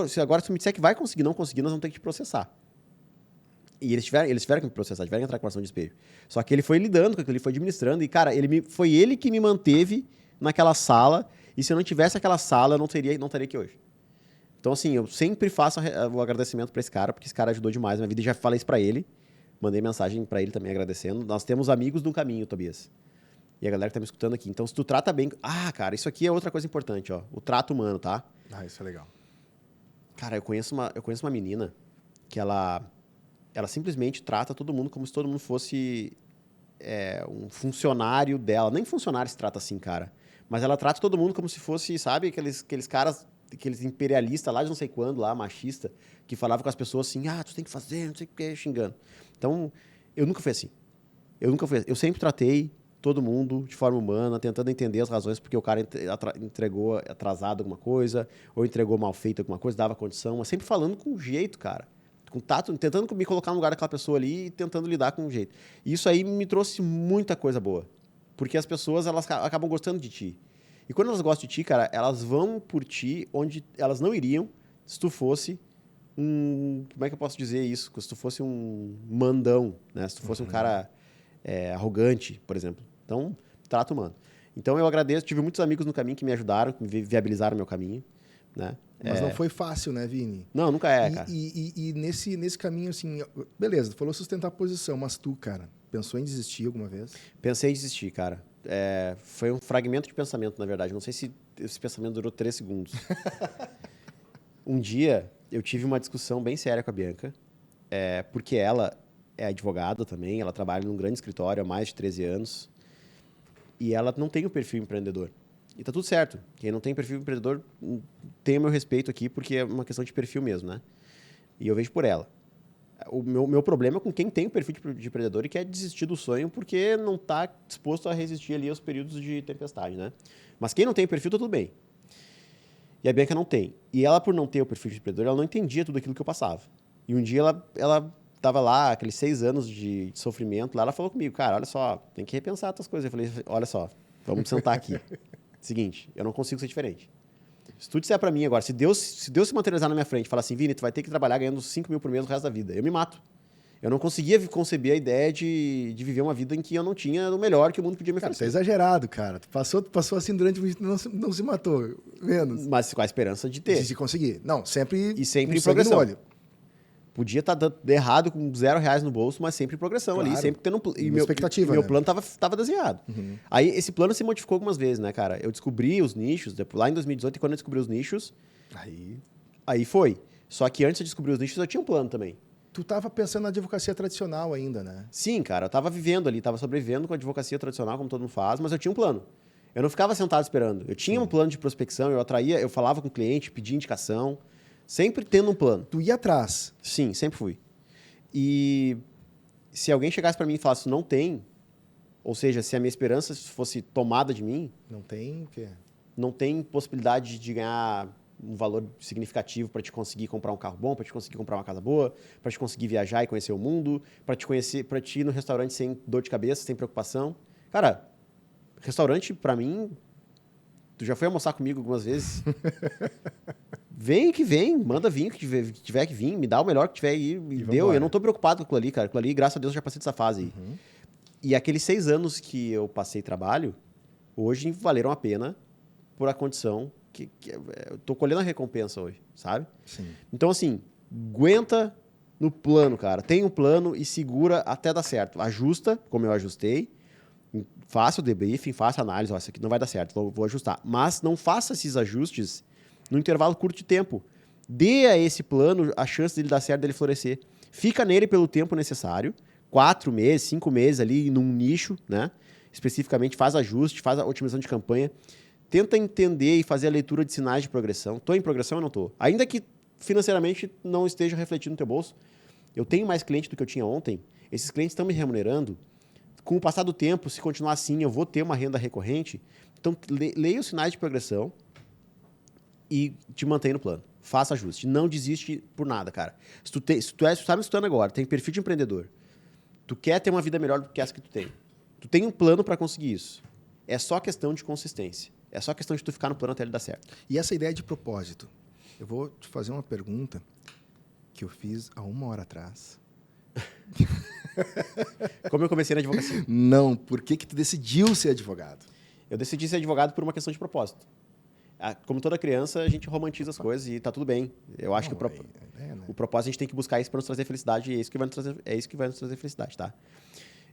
Se agora tu me disser que vai conseguir, não conseguir, nós vamos ter que te processar. E eles tiveram que me processar, tiveram que entrar com ação de despejo. Só que ele foi lidando com aquilo, ele foi administrando, e, cara, foi ele que me manteve naquela sala, e se eu não tivesse aquela sala, eu não estaria aqui hoje. Então, assim, eu sempre faço o agradecimento pra esse cara, porque esse cara ajudou demais na minha vida, e já falei isso pra ele, mandei mensagem pra ele também agradecendo. Nós temos amigos no caminho, Tobias. E a galera que tá me escutando aqui. Então, se tu trata bem... Ah, cara, isso aqui é outra coisa importante, ó. O trato humano, tá? Isso é legal. Cara, eu conheço uma menina que ela simplesmente trata todo mundo como se todo mundo fosse um funcionário dela. Nem funcionário se trata assim, cara. Mas ela trata todo mundo como se fosse, sabe, aqueles caras, aqueles imperialistas lá de não sei quando, lá, machista, que falavam com as pessoas assim, tu tem que fazer, não sei o que, xingando. Então, eu nunca fui assim. Eu sempre tratei todo mundo de forma humana, tentando entender as razões porque o cara entregou atrasado alguma coisa, ou entregou mal feito alguma coisa, dava condição, mas sempre falando com jeito, cara. Com tato, tentando me colocar no lugar daquela pessoa ali e tentando lidar com um jeito. E isso aí me trouxe muita coisa boa. Porque as pessoas, elas acabam gostando de ti. E quando elas gostam de ti, cara, elas vão por ti onde elas não iriam se tu fosse como é que eu posso dizer isso? Se tu fosse um mandão, né? Se tu fosse um cara arrogante, por exemplo. Então, trato humano. Então, eu agradeço. Tive muitos amigos no caminho que me ajudaram, que me viabilizaram o meu caminho, né? Mas não foi fácil, né, Vini? Não, nunca é, cara. E nesse caminho, assim, beleza, tu falou sustentar a posição, mas tu, cara, pensou em desistir alguma vez? Pensei em desistir, cara. Foi um fragmento de pensamento, na verdade. Não sei se esse pensamento durou 3 segundos. Um dia, eu tive uma discussão bem séria com a Bianca, porque ela é advogada também, ela trabalha num grande escritório há mais de 13 anos, e ela não tem o perfil empreendedor. E tá tudo certo. Quem não tem perfil empreendedor tem o meu respeito aqui, porque é uma questão de perfil mesmo, né? E eu vejo por ela. O meu problema é com quem tem o perfil de empreendedor e quer desistir do sonho porque não está disposto a resistir ali aos períodos de tempestade, né? Mas quem não tem o perfil, tá tudo bem. E a Bianca não tem. E ela, por não ter o perfil de empreendedor, ela não entendia tudo aquilo que eu passava. E um dia ela tava lá, aqueles 6 anos de sofrimento, lá ela falou comigo, cara, olha só, tem que repensar as tuas coisas. Eu falei, olha só, vamos sentar aqui. Seguinte, eu não consigo ser diferente. Se tu disser pra mim agora, se Deus se materializar na minha frente e falar assim, Vini, tu vai ter que trabalhar ganhando 5 mil por mês o resto da vida, eu me mato. Eu não conseguia conceber a ideia de viver uma vida em que eu não tinha o melhor que o mundo podia me Cara, isso oferecer. é exagerado, cara. Tu passou assim durante 20 anos, não se matou. Menos. Mas com a esperança de ter. De conseguir. Não, sempre. E sempre com em sangue no progressão. olho. Podia estar dando errado com R$0 no bolso, mas sempre em progressão ali, Claro. sempre tendo e Uma expectativa, meu né? plano tava desenhado. Aí esse plano se modificou algumas vezes, né, cara? Eu descobri os nichos, lá em 2018, e quando eu descobri os nichos, Aí. foi. Só que antes de descobrir os nichos, eu tinha um plano também. Tu tava pensando na advocacia tradicional ainda, né? Sim, cara, eu tava vivendo ali, tava sobrevivendo com a advocacia tradicional, como todo mundo faz, mas eu tinha um plano. Eu não ficava sentado esperando. Eu tinha um plano de prospecção, eu atraía, eu falava com o cliente, pedia indicação, sempre tendo um plano. Tu ia atrás. Sim, sempre fui. E se alguém chegasse para mim e falasse, não tem, ou seja, se a minha esperança fosse tomada de mim, Não tem o quê? não tem possibilidade de ganhar um valor significativo para te conseguir comprar um carro bom, para te conseguir comprar uma casa boa, para te conseguir viajar e conhecer o mundo, para te ir no restaurante sem dor de cabeça, sem preocupação. Cara, restaurante para mim, tu já foi almoçar comigo algumas vezes. Vem que vem, manda vir que tiver que vir, me dá o melhor que tiver aí, e deu. vambora. Eu não tô preocupado com aquilo ali, cara. Aquilo ali, graças a Deus, eu já passei dessa fase aí. E aqueles 6 anos que eu passei trabalho, hoje valeram a pena por a condição que eu tô colhendo a recompensa hoje, sabe? Sim. Então, assim, aguenta no plano, cara. Tem um plano e segura até dar certo. Ajusta, como eu ajustei. Faça o debriefing, faça a análise. Ó, isso aqui não vai dar certo, vou ajustar. Mas não faça esses ajustes no intervalo curto de tempo. Dê a esse plano a chance dele dar certo, dele florescer. Fica nele pelo tempo necessário. 4 meses, 5 meses ali num nicho, né? Especificamente, faz ajuste, faz a otimização de campanha. Tenta entender e fazer a leitura de sinais de progressão. Estou em progressão ou não estou? Ainda que financeiramente não esteja refletindo no teu bolso. Eu tenho mais cliente do que eu tinha ontem. Esses clientes estão me remunerando. Com o passar do tempo, se continuar assim, eu vou ter uma renda recorrente. Então, leia os sinais de progressão e te mantém no plano. Faça ajuste. Não desiste por nada, cara. Se tu tá me estudando agora, tem perfil de empreendedor, tu quer ter uma vida melhor do que essa que tu tem. Tu tem um plano para conseguir isso. É só questão de consistência. É só questão de tu ficar no plano até ele dar certo. E essa ideia de propósito? Eu vou te fazer uma pergunta que eu fiz há 1 hora atrás. Como eu comecei na advocacia? Não, por que tu decidiu ser advogado? Eu decidi ser advogado por uma questão de propósito. Como toda criança, a gente romantiza as coisas e tá tudo bem. Eu acho que o propósito a gente tem que buscar isso para nos trazer felicidade e é isso que vai nos trazer felicidade, tá?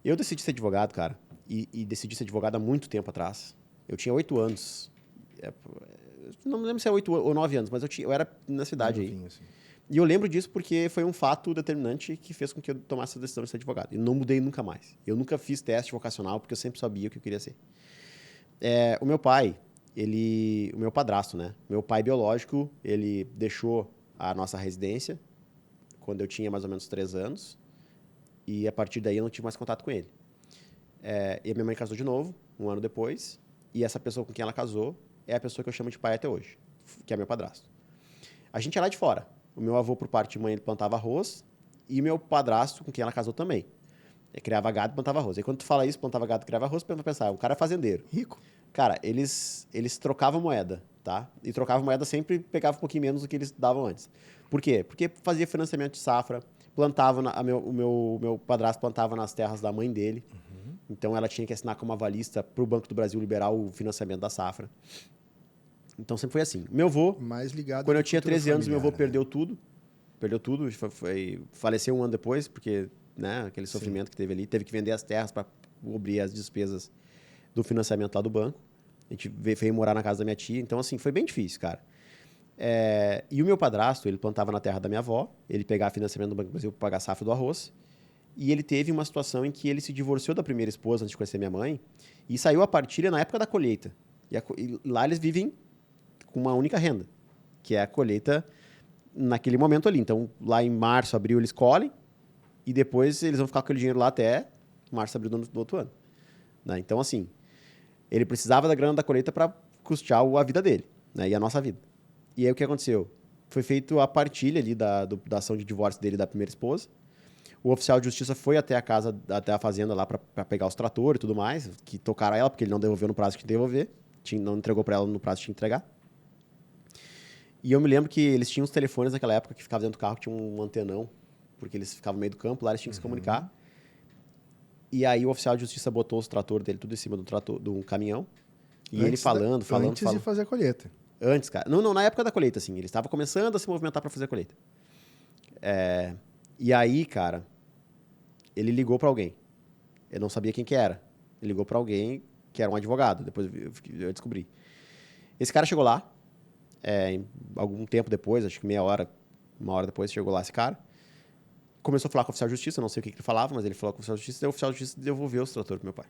Eu decidi ser advogado, cara, e decidi ser advogado há muito tempo atrás. Eu tinha 8 anos. Não me lembro se é 8 ou 9 anos, mas eu era nessa idade aí. Assim. E eu lembro disso porque foi um fato determinante que fez com que eu tomasse a decisão de ser advogado. E não mudei nunca mais. Eu nunca fiz teste vocacional porque eu sempre sabia o que eu queria ser. O meu pai, o meu padrasto, né? Meu pai biológico, ele deixou a nossa residência quando eu tinha mais ou menos 3 anos. E a partir daí eu não tive mais contato com ele. E a minha mãe casou de novo, 1 ano depois. E essa pessoa com quem ela casou é a pessoa que eu chamo de pai até hoje, que é meu padrasto. A gente é lá de fora. O meu avô, por parte de mãe, ele plantava arroz. E meu padrasto, com quem ela casou também. Ele criava gado e plantava arroz. E quando tu fala isso, plantava gado e criava arroz, tu pensar, o cara é fazendeiro. Rico. Cara, eles trocavam moeda, tá? E trocavam moeda sempre, pegava um pouquinho menos do que eles davam antes. Por quê? Porque fazia financiamento de safra, plantava, o meu padrasto plantava nas terras da mãe dele. Então, ela tinha que assinar como avalista para o Banco do Brasil liberar o financiamento da safra. Então, sempre foi assim. Meu avô, Mais ligado quando à eu tinha cultura 13 anos, meu avô familiar, né? perdeu tudo. Perdeu tudo, faleceu 1 ano depois, porque, né, aquele sofrimento que teve ali. Teve que vender as terras para cobrir as despesas do financiamento lá do banco. A gente veio morar na casa da minha tia. Então, assim, foi bem difícil, cara. E o meu padrasto, ele plantava na terra da minha avó. Ele pegava financiamento do Banco do Brasil para pagar a safra do arroz. E ele teve uma situação em que ele se divorciou da primeira esposa antes de conhecer minha mãe. E saiu a partilha na época da colheita. E lá eles vivem com uma única renda, que é a colheita naquele momento ali. Então, lá em março, abril, eles colhem. E depois eles vão ficar com aquele dinheiro lá até março, abril do outro ano. Né? Então, assim, ele precisava da grana da colheita para custear a vida dele, né? E a nossa vida. E aí o que aconteceu? Foi feita a partilha ali da ação de divórcio dele da primeira esposa. O oficial de justiça foi até a casa, até a fazenda lá para pegar os tratores e tudo mais, que tocaram ela, porque ele não devolveu no prazo que tinha que devolver, não entregou para ela no prazo que tinha que entregar. E eu me lembro que eles tinham uns telefones naquela época que ficavam dentro do carro, que tinha um antenão porque eles ficavam no meio do campo, lá eles tinham que se comunicar. E aí o oficial de justiça botou os tratores dele tudo em cima de um caminhão. E ele falando. Antes de fazer a colheita. Antes, cara. Não, na época da colheita, assim. Ele estava começando a se movimentar para fazer a colheita. E aí, cara, ele ligou para alguém. Eu não sabia quem que era. Ele ligou para alguém que era um advogado. Depois eu descobri. Esse cara chegou lá, algum tempo depois, acho que uma hora depois, chegou lá esse cara. Começou a falar com o oficial de justiça, eu não sei o que ele falava, mas ele falou com o oficial de justiça, e o oficial de justiça devolveu os tratores pro meu pai.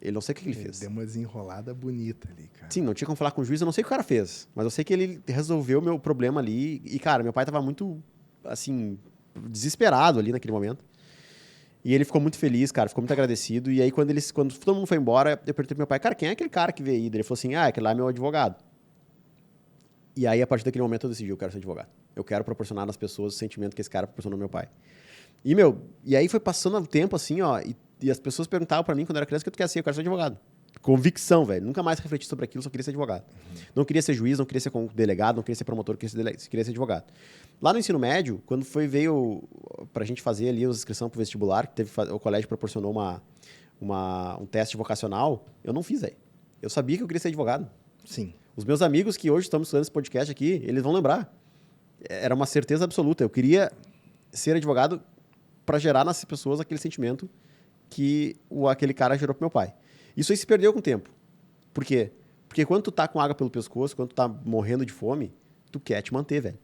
Ele não sei o que ele fez. Deu uma desenrolada bonita ali, cara. Sim, não tinha como falar com o juiz, eu não sei o que o cara fez. Mas eu sei que ele resolveu o meu problema ali. E, cara, meu pai tava muito, assim, desesperado ali naquele momento. E ele ficou muito feliz, cara, ficou muito agradecido. E aí, quando todo mundo foi embora, eu perguntei pro meu pai, cara, quem é aquele cara que veio aí? Ele falou assim, aquele lá é meu advogado. E aí, a partir daquele momento, eu decidi, eu quero ser advogado. Eu quero proporcionar nas pessoas o sentimento que esse cara proporcionou ao meu pai. E aí foi passando o tempo, assim, ó, e as pessoas perguntavam pra mim, quando eu era criança, o que tu quer ser? Eu quero ser advogado. Convicção, velho. Nunca mais refleti sobre aquilo, só queria ser advogado. Não queria ser juiz, não queria ser delegado, não queria ser promotor, queria ser advogado. Lá no ensino médio, quando veio pra gente fazer ali a inscrição pro vestibular, que o colégio proporcionou um teste vocacional, eu não fiz, velho. Eu sabia que eu queria ser advogado. Sim. Os meus amigos que hoje estão estudando esse podcast aqui, eles vão lembrar. Era uma certeza absoluta. Eu queria ser advogado para gerar nas pessoas aquele sentimento que aquele cara gerou pro meu pai. Isso aí se perdeu com o tempo. Por quê? Porque quando tu tá com água pelo pescoço, quando tu tá morrendo de fome, tu quer te manter, velho.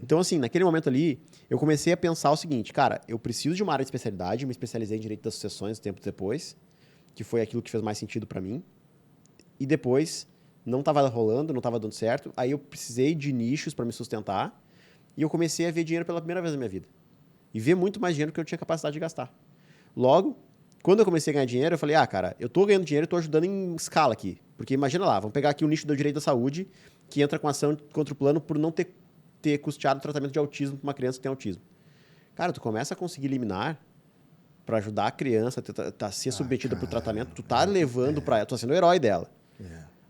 Então, assim, naquele momento ali, eu comecei a pensar o seguinte, cara, eu preciso de uma área de especialidade, me especializei em direito das sucessões tempo depois, que foi aquilo que fez mais sentido para mim. E depois, não tava rolando, não tava dando certo, aí eu precisei de nichos para me sustentar, e eu comecei a ver dinheiro pela primeira vez na minha vida. E ver muito mais dinheiro que eu tinha capacidade de gastar. Logo, quando eu comecei a ganhar dinheiro, eu falei, cara, eu tô ganhando dinheiro e tô ajudando em escala aqui. Porque imagina lá, vamos pegar aqui o nicho do direito da saúde, que entra com ação contra o plano por não ter custeado o tratamento de autismo para uma criança que tem autismo. Cara, tu começa a conseguir liminar para ajudar a criança a ser submetida pro tratamento, tu tá levando para ela, tu tá sendo o herói dela.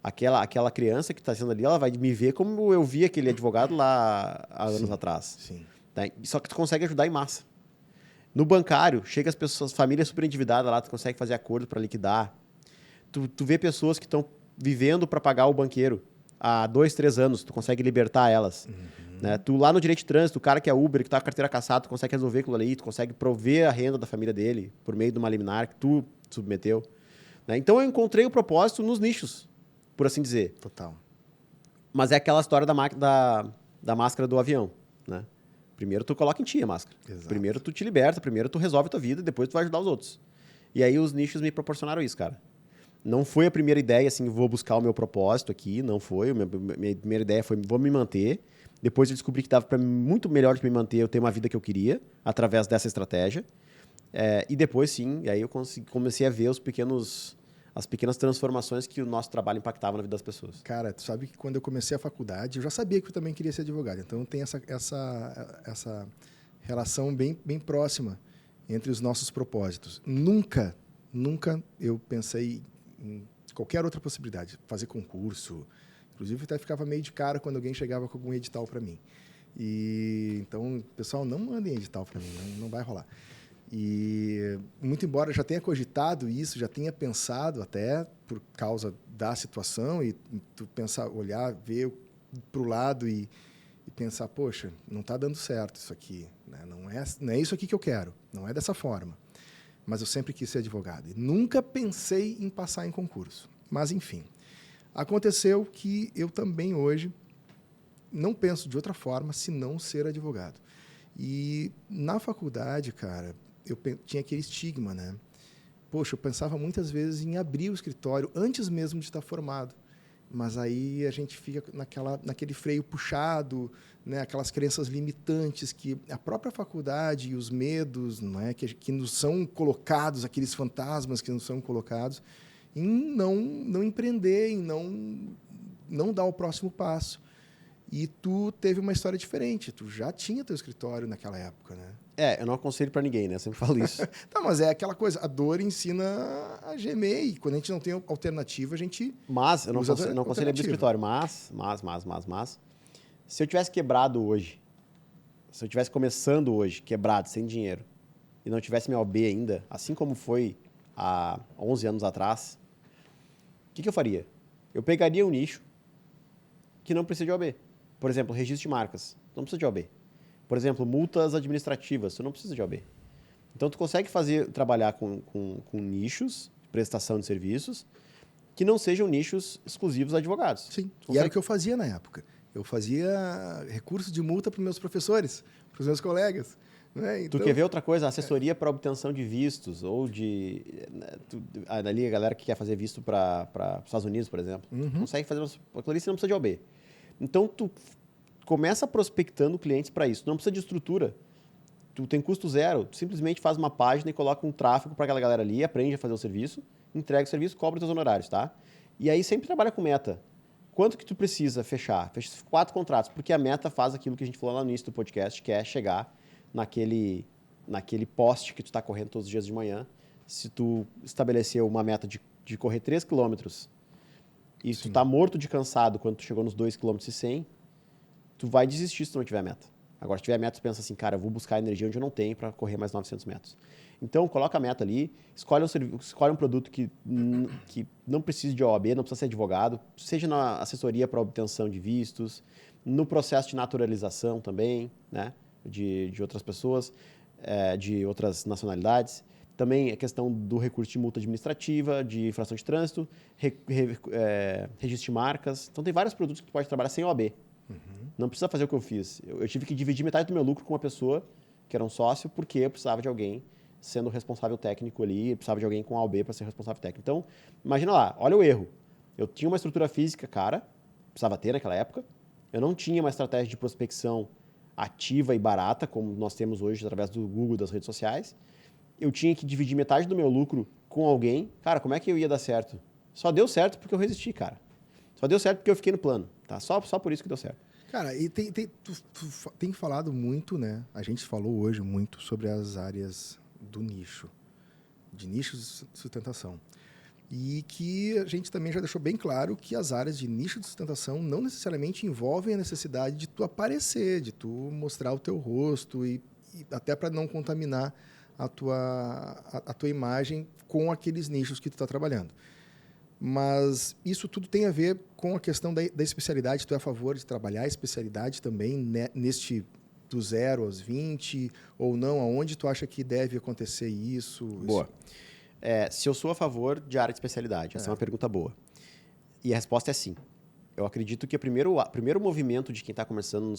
Aquela criança que tá sendo ali, ela vai me ver como eu vi aquele advogado lá há anos atrás. Sim. Tá? Só que tu consegue ajudar em massa. No bancário, chega as pessoas, família super endividada lá, tu consegue fazer acordo para liquidar. Tu vê pessoas que estão vivendo para pagar o banqueiro há 2, 3 anos, tu consegue libertar elas. Né? Tu lá no direito de trânsito, o cara que é Uber, que tá com a carteira caçada, tu consegue resolver aquilo ali, tu consegue prover a renda da família dele por meio de uma liminar que tu submeteu. Né? Então eu encontrei o propósito nos nichos, por assim dizer. Total. Mas é aquela história da máscara do avião, né? Primeiro tu coloca em ti a máscara. Exato. Primeiro tu te liberta, primeiro tu resolve a tua vida, depois tu vai ajudar os outros. E aí os nichos me proporcionaram isso, cara. Não foi a primeira ideia, assim, vou buscar o meu propósito aqui, não foi. Minha primeira ideia foi, vou me manter. Depois eu descobri que dava para muito melhor que me manter, eu ter uma vida que eu queria, através dessa estratégia. E depois, sim, aí eu comecei a ver as pequenas transformações que o nosso trabalho impactava na vida das pessoas. Cara, tu sabe que quando eu comecei a faculdade, eu já sabia que eu também queria ser advogado. Então tem essa relação bem próxima entre os nossos propósitos. Nunca eu pensei em qualquer outra possibilidade. Fazer concurso. Inclusive, até ficava meio de cara quando alguém chegava com algum edital para mim. Então, pessoal, não mandem edital para mim, não vai rolar. E, muito embora eu já tenha cogitado isso, já tenha pensado até por causa da situação, e tu pensar, olhar, ver para o lado e pensar, poxa, não está dando certo isso aqui, né? Não é isso aqui que eu quero, não é dessa forma. Mas eu sempre quis ser advogado. E nunca pensei em passar em concurso. Mas, enfim, aconteceu que eu também hoje não penso de outra forma senão ser advogado. E na faculdade, cara, eu tinha aquele estigma, né? Poxa, eu pensava muitas vezes em abrir o escritório antes mesmo de estar formado. Mas aí a gente fica naquele freio puxado, né? Aquelas crenças limitantes que a própria faculdade e os medos, não é? que nos são colocados, aqueles fantasmas que nos são colocados, em não empreender, em não dar o próximo passo. E tu teve uma história diferente. Tu já tinha teu escritório naquela época, né? Eu não aconselho para ninguém, né? Eu sempre falo isso. Tá, mas é aquela coisa, a dor ensina a gemer, e quando a gente não tem alternativa, a gente... Mas, eu não aconselho abrir escritório, mas, se eu tivesse quebrado hoje, Se eu estivesse começando hoje, quebrado, sem dinheiro, e não tivesse minha OAB ainda, assim como foi há 11 anos atrás, o que eu faria? Eu pegaria um nicho que não precisa de OAB. Por exemplo, registro de marcas. Não precisa de OAB. Por exemplo, multas administrativas. Tu não precisa de OAB. Então, tu consegue trabalhar com nichos, prestação de serviços, que não sejam nichos exclusivos a advogados. Sim, e era o que eu fazia na época. Eu fazia recurso de multa para os meus professores, para os meus colegas. Né? Então, tu quer ver outra coisa? Assessoria para obtenção de vistos, ou de... ali a galera que quer fazer visto para os Estados Unidos, por exemplo. Consegue fazer... Aquilo ali você não precisa de OAB. Então, tu começa prospectando clientes para isso. Tu não precisa de estrutura. Tu tem custo zero. Tu simplesmente faz uma página e coloca um tráfego para aquela galera ali, aprende a fazer o serviço, entrega o serviço, cobra os teus honorários, tá? E aí sempre trabalha com meta. Quanto que tu precisa fechar? Fecha 4 contratos, porque a meta faz aquilo que a gente falou lá no início do podcast, que é chegar naquele poste que tu está correndo todos os dias de manhã. Se tu estabeleceu uma meta de correr 3 quilômetros e tu tá morto de cansado quando tu chegou nos 2,1 km, tu vai desistir se tu não tiver meta. Agora, se tiver meta, tu pensa assim, cara, eu vou buscar energia onde eu não tenho para correr mais 900 metros. Então, coloca a meta ali, escolhe um produto que não precise de OAB, não precisa ser advogado, seja na assessoria para obtenção de vistos, no processo de naturalização também, né, de outras pessoas, de outras nacionalidades. Também a questão do recurso de multa administrativa, de infração de trânsito, registro de marcas. Então, tem vários produtos que tu pode trabalhar sem OAB. Não precisa fazer o que eu fiz. Eu tive que dividir metade do meu lucro com uma pessoa que era um sócio, porque eu precisava de alguém sendo responsável técnico ali, eu precisava de alguém com OAB para ser responsável técnico. Então, imagina lá, olha o erro. Eu tinha uma estrutura física cara, precisava ter naquela época. Eu não tinha uma estratégia de prospecção ativa e barata, como nós temos hoje através do Google, das redes sociais. Eu tinha que dividir metade do meu lucro com alguém. Cara, como é que eu ia dar certo? Só deu certo porque eu resisti, cara. Só deu certo porque eu fiquei no plano, tá? Só por isso que deu certo. Cara, e tu tem falado muito, né? A gente falou hoje muito sobre as áreas do nicho, de nichos de sustentação. E que a gente também já deixou bem claro que as áreas de nicho de sustentação não necessariamente envolvem a necessidade de tu aparecer, de tu mostrar o teu rosto e até para não contaminar a tua imagem com aqueles nichos que tu está trabalhando. Mas isso tudo tem a ver com a questão da especialidade. Tu é a favor de trabalhar a especialidade também neste do 0 aos 20 ou não? Aonde tu acha que deve acontecer isso? Boa. Se eu sou a favor de área de especialidade, essa é uma pergunta boa. E a resposta é sim. Eu acredito que o primeiro movimento de quem está começando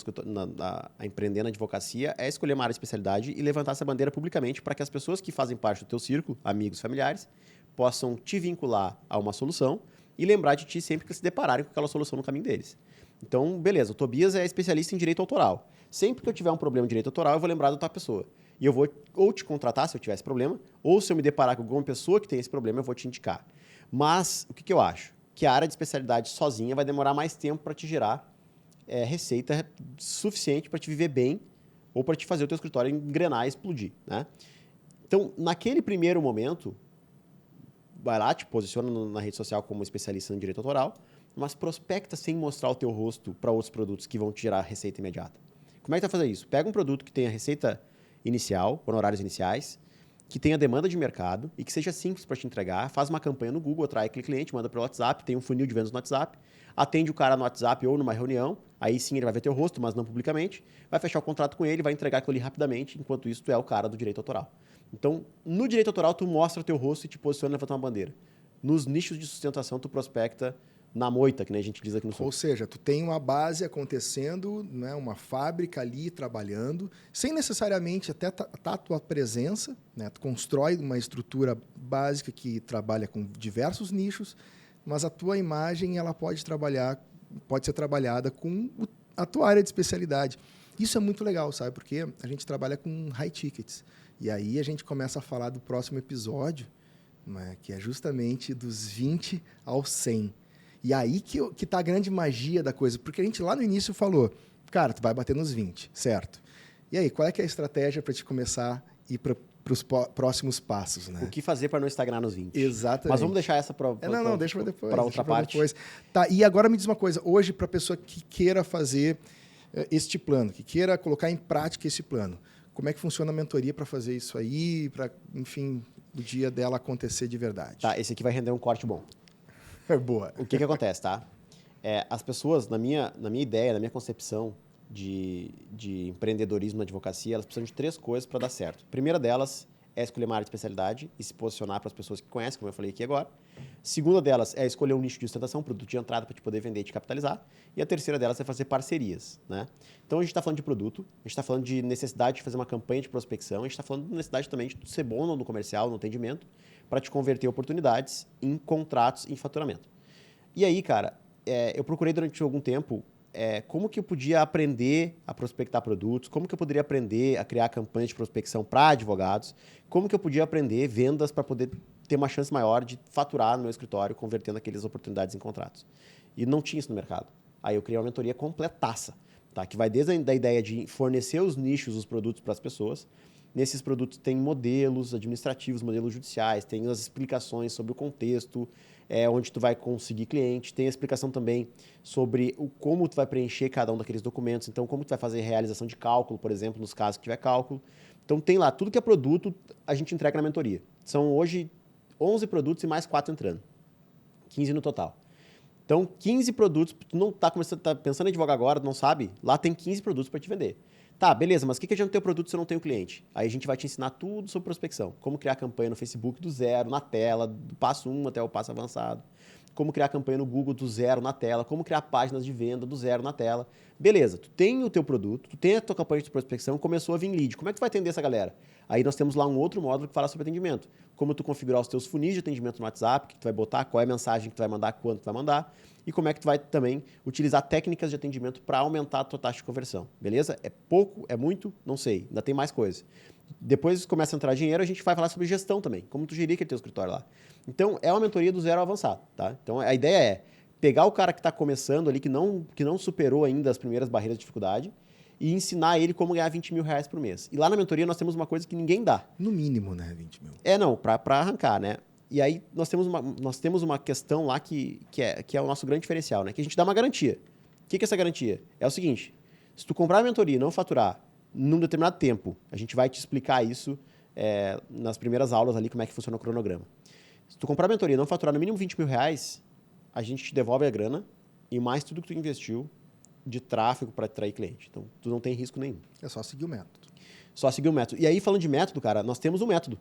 a empreender na advocacia é escolher uma área de especialidade e levantar essa bandeira publicamente para que as pessoas que fazem parte do teu círculo, amigos, familiares, possam te vincular a uma solução e lembrar de ti sempre que se depararem com aquela solução no caminho deles. Então, beleza, o Tobias é especialista em direito autoral. Sempre que eu tiver um problema de direito autoral, eu vou lembrar da tua pessoa. E eu vou ou te contratar se eu tiver esse problema, ou se eu me deparar com alguma pessoa que tem esse problema, eu vou te indicar. Mas, o que eu acho? Que a área de especialidade sozinha vai demorar mais tempo para te gerar receita suficiente para te viver bem ou para te fazer o teu escritório engrenar e explodir, né? Então, naquele primeiro momento, vai lá, te posiciona na rede social como especialista em direito autoral, mas prospecta sem mostrar o teu rosto para outros produtos que vão te gerar receita imediata. Como é que tu vai fazer isso? Pega um produto que tenha receita inicial, honorários iniciais, que tenha demanda de mercado e que seja simples para te entregar, faz uma campanha no Google, atrai aquele cliente, manda pelo WhatsApp, tem um funil de vendas no WhatsApp, atende o cara no WhatsApp ou numa reunião, aí sim ele vai ver teu rosto, mas não publicamente, vai fechar o contrato com ele, vai entregar aquilo ali rapidamente, enquanto isso tu é o cara do direito autoral. Então, no direito autoral, tu mostra o teu rosto e te posiciona e levanta uma bandeira. Nos nichos de sustentação, tu prospecta na moita, que nem a gente diz aqui no sul. Ou seja, tu tem uma base acontecendo, né, uma fábrica ali trabalhando, sem necessariamente até a tua presença, né, tu constrói uma estrutura básica que trabalha com diversos nichos, mas a tua imagem ela pode ser trabalhada com a tua área de especialidade. Isso é muito legal, sabe? Porque a gente trabalha com high tickets. E aí a gente começa a falar do próximo episódio, né, que é justamente dos 20 aos 100. E aí que está a grande magia da coisa, porque a gente lá no início falou, cara, tu vai bater nos 20, certo? E aí, qual é que é a estratégia para te começar a ir para os próximos passos, né? O que fazer para não estagnar nos 20? Exatamente. Mas vamos deixar essa para deixa para depois. Para outra parte. Depois. Tá, e agora me diz uma coisa, hoje para a pessoa que queira fazer este plano, que queira colocar em prática esse plano, como é que funciona a mentoria para fazer isso aí, para, enfim, o dia dela acontecer de verdade? Tá, esse aqui vai render um corte bom. Boa. O que acontece, tá? As pessoas, na minha ideia, na minha concepção de empreendedorismo na advocacia, elas precisam de 3 coisas para dar certo. A primeira delas é escolher uma área de especialidade e se posicionar para as pessoas que conhecem, como eu falei aqui agora. A segunda delas é escolher um nicho de sustentação, um produto de entrada para te poder vender e te capitalizar. E a terceira delas é fazer parcerias, né? Então a gente está falando de produto, a gente está falando de necessidade de fazer uma campanha de prospecção, a gente está falando de necessidade também de ser bom no comercial, no atendimento, para te converter oportunidades em contratos, em faturamento. E aí, cara, eu procurei durante algum tempo como que eu podia aprender a prospectar produtos, como que eu poderia aprender a criar campanhas de prospecção para advogados, como que eu podia aprender vendas para poder ter uma chance maior de faturar no meu escritório, convertendo aquelas oportunidades em contratos. E não tinha isso no mercado. Aí eu criei uma mentoria completaça, tá? Que vai desde a ideia de fornecer os nichos, os produtos para as pessoas. Nesses produtos tem modelos administrativos, modelos judiciais, tem as explicações sobre o contexto, onde tu vai conseguir cliente, tem a explicação também sobre como tu vai preencher cada um daqueles documentos, então como tu vai fazer realização de cálculo, por exemplo, nos casos que tiver cálculo. Então tem lá, tudo que é produto, a gente entrega na mentoria. São hoje 11 produtos e mais 4 entrando. 15 no total. Então, 15 produtos, tu não tá pensando em advogar agora, não sabe? Lá tem 15 produtos para te vender. Tá, beleza, mas o que adianta ter o produto se eu não tenho cliente? Aí a gente vai te ensinar tudo sobre prospecção. Como criar campanha no Facebook do zero, na tela, do passo 1 até o passo avançado. Como criar campanha no Google do zero na tela. Como criar páginas de venda do zero na tela. Beleza, tu tem o teu produto, tu tem a tua campanha de prospecção, começou a vir lead. Como é que tu vai atender essa galera? Aí nós temos lá um outro módulo que fala sobre atendimento. Como tu configurar os teus funis de atendimento no WhatsApp, que tu vai botar, qual é a mensagem que tu vai mandar, quando tu vai mandar. E como é que tu vai também utilizar técnicas de atendimento para aumentar a tua taxa de conversão. Beleza? É pouco? É muito? Não sei. Ainda tem mais coisa. Depois começa a entrar dinheiro, a gente vai falar sobre gestão também. Como tu gerir aquele teu escritório lá. Então, é uma mentoria do zero ao avançado, tá? Então, a ideia é pegar o cara que está começando ali, que não superou ainda as primeiras barreiras de dificuldade, e ensinar ele como ganhar 20 mil reais por mês. E lá na mentoria nós temos uma coisa que ninguém dá. No mínimo, né? 20 mil. Não, para arrancar, né? E aí nós temos uma questão lá que é o nosso grande diferencial, né? Que a gente dá uma garantia. O que é essa garantia? É o seguinte, se tu comprar a mentoria e não faturar num determinado tempo, a gente vai te explicar isso nas primeiras aulas ali, como é que funciona o cronograma. Se tu comprar a mentoria e não faturar no mínimo 20 mil reais, a gente te devolve a grana e mais tudo que tu investiu de tráfego para atrair cliente. Então, tu não tem risco nenhum. É só seguir o método. Só seguir o método. E aí, falando de método, cara, nós temos um método.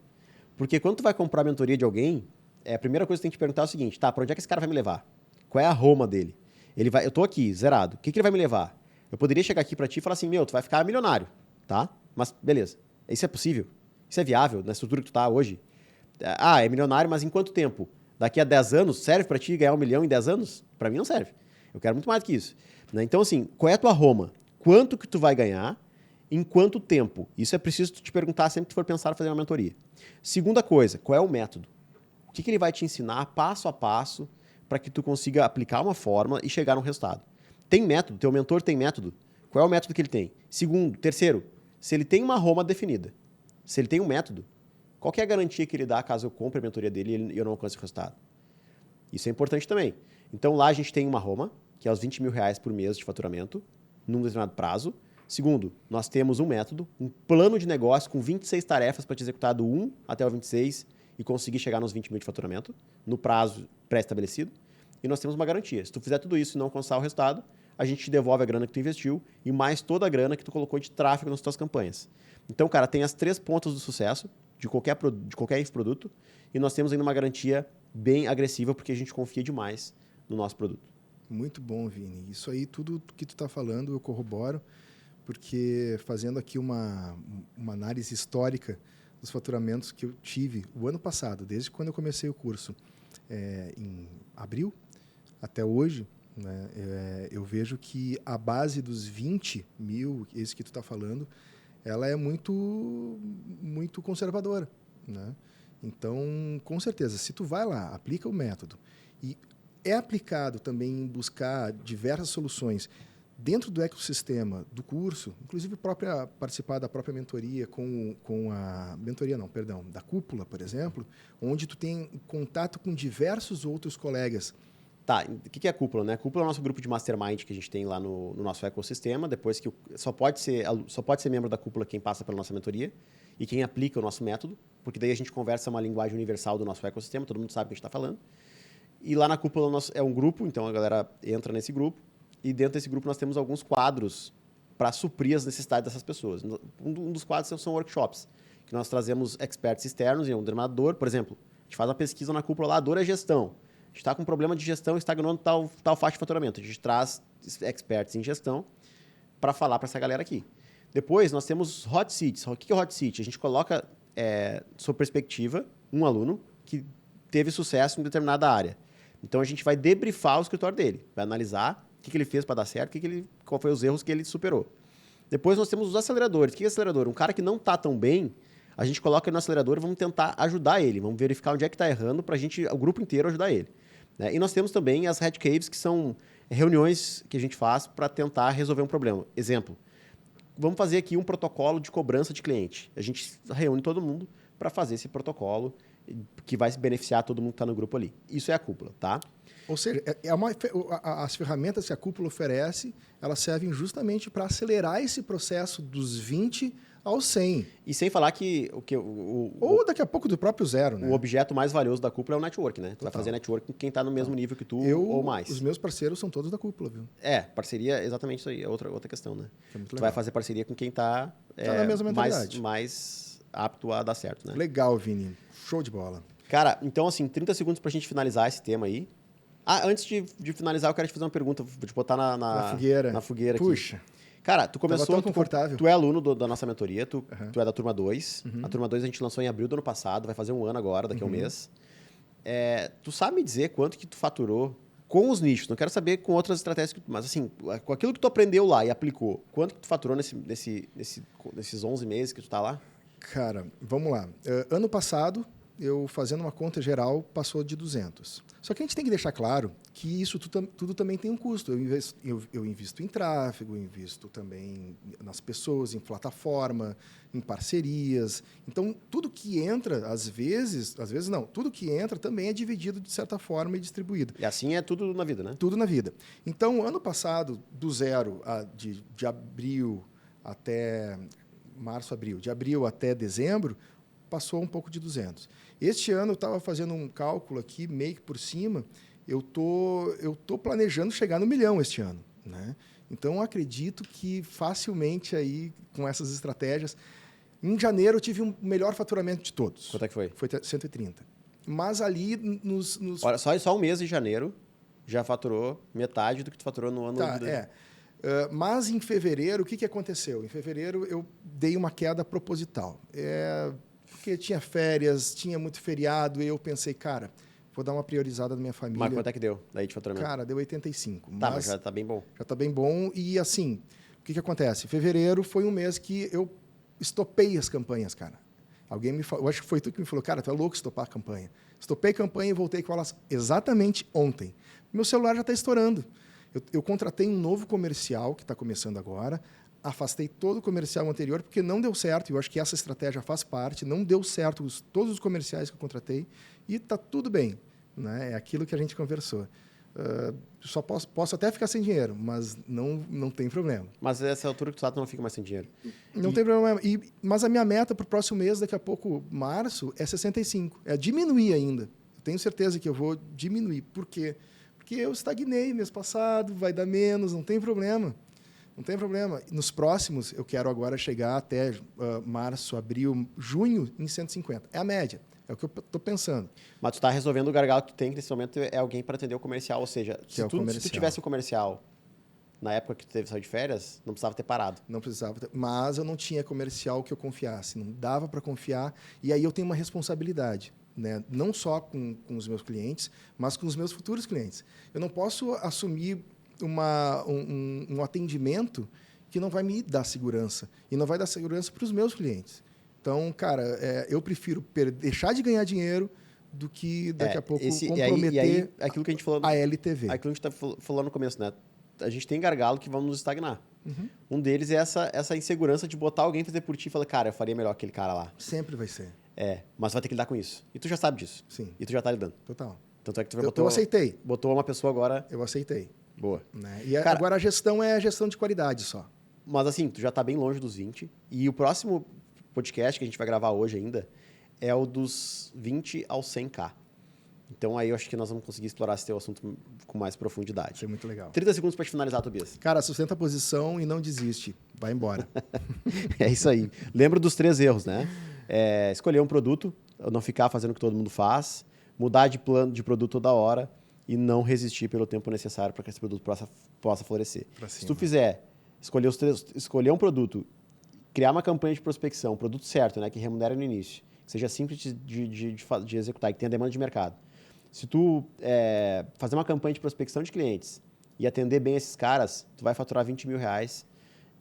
Porque quando tu vai comprar a mentoria de alguém, a primeira coisa que tu tem que te perguntar é o seguinte, tá, para onde é que esse cara vai me levar? Qual é a Roma dele? Eu tô aqui, zerado. O que ele vai me levar? Eu poderia chegar aqui para ti e falar assim, tu vai ficar milionário, tá? Mas, beleza. Isso é possível? Isso é viável na estrutura que tu tá hoje? É milionário, mas em quanto tempo? Daqui a 10 anos, serve para ti ganhar 1 milhão em 10 anos? Para mim não serve. Eu quero muito mais do que isso. Né? Então, assim, qual é a tua Roma? Quanto que tu vai ganhar? Em quanto tempo? Isso é preciso tu te perguntar sempre que tu for pensar em fazer uma mentoria. Segunda coisa, qual é o método? O que ele vai te ensinar passo a passo para que tu consiga aplicar uma fórmula e chegar a um resultado? Tem método? Teu mentor tem método? Qual é o método que ele tem? Terceiro, se ele tem uma Roma definida, se ele tem um método, qual que é a garantia que ele dá caso eu compre a mentoria dele e eu não alcance o resultado? Isso é importante também. Então lá a gente tem uma Roma, que é os 20 mil reais por mês de faturamento, num determinado prazo. Segundo, nós temos um método, um plano de negócio com 26 tarefas para te executar do 1 até o 26 e conseguir chegar nos 20 mil de faturamento, no prazo pré-estabelecido. E nós temos uma garantia. Se tu fizer tudo isso e não alcançar o resultado, a gente te devolve a grana que tu investiu e mais toda a grana que tu colocou de tráfego nas tuas campanhas. Então, cara, tem as 3 pontas do sucesso de qualquer infoproduto e nós temos ainda uma garantia bem agressiva porque a gente confia demais no nosso produto. Muito bom, Vini. Isso aí, tudo que tu está falando, eu corroboro, porque fazendo aqui uma análise histórica dos faturamentos que eu tive o ano passado, desde quando eu comecei o curso, em abril até hoje, né, eu vejo que a base dos 20 mil, esse que tu está falando, ela é muito, muito conservadora, né? Então, com certeza, se tu vai lá, aplica o método e é aplicado também em buscar diversas soluções dentro do ecossistema do curso, inclusive participar da própria mentoria da cúpula, por exemplo, onde tu tem contato com diversos outros colegas Tá, o que é a cúpula, né? A cúpula é o nosso grupo de mastermind que a gente tem lá no nosso ecossistema, depois que só pode ser membro da cúpula quem passa pela nossa mentoria e quem aplica o nosso método, porque daí a gente conversa uma linguagem universal do nosso ecossistema, todo mundo sabe o que a gente está falando. E lá na cúpula é um grupo, então a galera entra nesse grupo, e dentro desse grupo nós temos alguns quadros para suprir as necessidades dessas pessoas. Um dos quadros são workshops, que nós trazemos experts externos e um determinador, por exemplo, a gente faz uma pesquisa na cúpula lá, dor é gestão. A gente está com um problema de gestão, estagnou tal faixa de faturamento. A gente traz experts em gestão para falar para essa galera aqui. Depois, nós temos hot seats. O que é hot seat? A gente coloca, sob perspectiva, um aluno que teve sucesso em determinada área. Então, a gente vai debriefar o escritório dele, vai analisar o que ele fez para dar certo, qual foi os erros que ele superou. Depois, nós temos os aceleradores. O que é acelerador? Um cara que não está tão bem, a gente coloca ele no acelerador e vamos tentar ajudar ele. Vamos verificar onde é que está errando para o grupo inteiro ajudar ele. E nós temos também as Red Caves, que são reuniões que a gente faz para tentar resolver um problema. Exemplo, vamos fazer aqui um protocolo de cobrança de cliente. A gente reúne todo mundo para fazer esse protocolo que vai beneficiar todo mundo que está no grupo ali. Isso é a cúpula, tá? Ou seja, as ferramentas que a cúpula oferece, elas servem justamente para acelerar esse processo dos 20 aos 100. E sem falar que... Ou daqui a pouco do próprio zero, né? O objeto mais valioso da cúpula é o network, né? Tu vai fazer network com quem está no mesmo nível que tu ou mais. Os meus parceiros são todos da cúpula, viu? Parceria é exatamente isso aí. É outra questão, né? É muito tu legal. vai fazer parceria com quem está na mesma mentalidade. mais apto a dar certo, né? Legal, Vini. Show de bola. Cara, então assim, 30 segundos pra gente finalizar esse tema aí. Antes de finalizar, eu quero te fazer uma pergunta. Vou te botar na fogueira. Na fogueira aqui. Puxa. Cara, tu começou... confortável. Tu é aluno da nossa mentoria, tu é da turma 2. A turma 2 a gente lançou em abril do ano passado, vai fazer um ano agora, daqui a um mês. Tu sabe me dizer quanto que tu faturou com os nichos? Não quero saber com outras estratégias, mas assim, com aquilo que tu aprendeu lá e aplicou, quanto que tu faturou nesses 11 meses que tu tá lá? Cara, vamos lá. Ano passado, eu fazendo uma conta geral, passou de 200. Só que a gente tem que deixar claro que isso tudo também tem um custo. Eu invisto em tráfego, eu invisto também nas pessoas, em plataforma, em parcerias. Então, tudo que entra, às vezes não, tudo que entra também é dividido de certa forma e distribuído. E assim é tudo na vida, né? Tudo na vida. Então, ano passado, do zero, de abril até março, abril, de abril até dezembro, passou um pouco de 200. Este ano eu estava fazendo um cálculo aqui, meio que por cima, eu tô planejando chegar no 1 milhão este ano, né? Então, eu acredito que facilmente aí, com essas estratégias... Em janeiro, eu tive um melhor faturamento de todos. Quanto é que foi? Foi 130. Mas ali nos... Olha, só um mês de janeiro já faturou metade do que tu faturou no ano... Mas em fevereiro, o que aconteceu? Em fevereiro, eu dei uma queda proposital. Porque tinha férias, tinha muito feriado, e eu pensei, cara, vou dar uma priorizada na minha família. Mas quanto é que deu daí de faturamento? Cara, deu 85. Tá, mas já tá bem bom. Já tá bem bom. E assim, o que acontece? Fevereiro foi um mês que eu estopei as campanhas, cara. Alguém me falou, eu acho que foi tu que me falou, cara, tu é louco estopar a campanha. Estopei a campanha e voltei com elas exatamente ontem. Meu celular já está estourando. Eu contratei um novo comercial, que está começando agora, afastei todo o comercial anterior, porque não deu certo, e eu acho que essa estratégia faz parte, não deu certo todos os comerciais que eu contratei, e está tudo bem, né? É aquilo que a gente conversou. Só posso até ficar sem dinheiro, mas não tem problema. Mas essa altura que tu não fica mais sem dinheiro. Não tem problema. Mas a minha meta para o próximo mês, daqui a pouco, março, é 65. É diminuir ainda. Eu tenho certeza que eu vou diminuir. Por quê? Porque eu estagnei mês passado, vai dar menos, não tem problema. Não tem problema. Nos próximos, eu quero agora chegar até março, abril, junho, em 150. É a média. É o que eu estou pensando. Mas tu está resolvendo o gargalo que tu tem, que nesse momento é alguém para atender o comercial. Ou seja, se tu tivesse o comercial na época que tu teve sair de férias, não precisava ter parado. Não precisava ter, mas eu não tinha comercial que eu confiasse. Não dava para confiar. E aí eu tenho uma responsabilidade, né? Não só com os meus clientes, mas com os meus futuros clientes. Eu não posso assumir um atendimento que não vai me dar segurança. E não vai dar segurança para os meus clientes. Então, cara, eu prefiro deixar de ganhar dinheiro do que daqui a pouco comprometer e aí, aquilo que a gente falou, a LTV. Aquilo que a gente está falando no começo, né? A gente tem gargalo que vão nos estagnar. Uhum. Um deles é essa insegurança de botar alguém fazer por ti e falar, cara, eu faria melhor aquele cara lá. Sempre vai ser. Mas vai ter que lidar com isso. E tu já sabe disso. Sim. E tu já está lidando. Total. Tanto é que tu Eu aceitei. botou uma pessoa agora... Eu aceitei. Boa. Né? E Cara, agora a gestão é a gestão de qualidade só. Mas assim, tu já tá bem longe dos 20. E o próximo podcast que a gente vai gravar hoje ainda é o dos 20 aos 100K. Então aí eu acho que nós vamos conseguir explorar esse teu assunto com mais profundidade. Isso é muito legal. 30 segundos para te finalizar, Tobias. Cara, sustenta a posição e não desiste. Vai embora. É isso aí. Lembra dos 3 erros, né? Escolher um produto, não ficar fazendo o que todo mundo faz, mudar de plano de produto toda hora e não resistir pelo tempo necessário para que esse produto possa florescer. Se tu fizer, escolher um produto, criar uma campanha de prospecção, um produto certo, né, que remunera no início, que seja simples de executar e que tenha demanda de mercado. Se tu fazer uma campanha de prospecção de clientes e atender bem esses caras, tu vai faturar 20 mil reais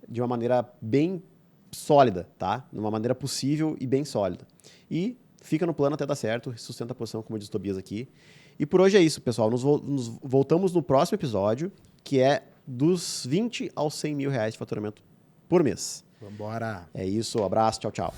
de uma maneira bem sólida, tá? De uma maneira possível e bem sólida. E fica no plano até dar certo, sustenta a posição, como diz Tobias aqui. E por hoje é isso, pessoal. Nos voltamos no próximo episódio, que é dos 20 aos 100 mil reais de faturamento por mês. Vambora. É isso, abraço, tchau, tchau.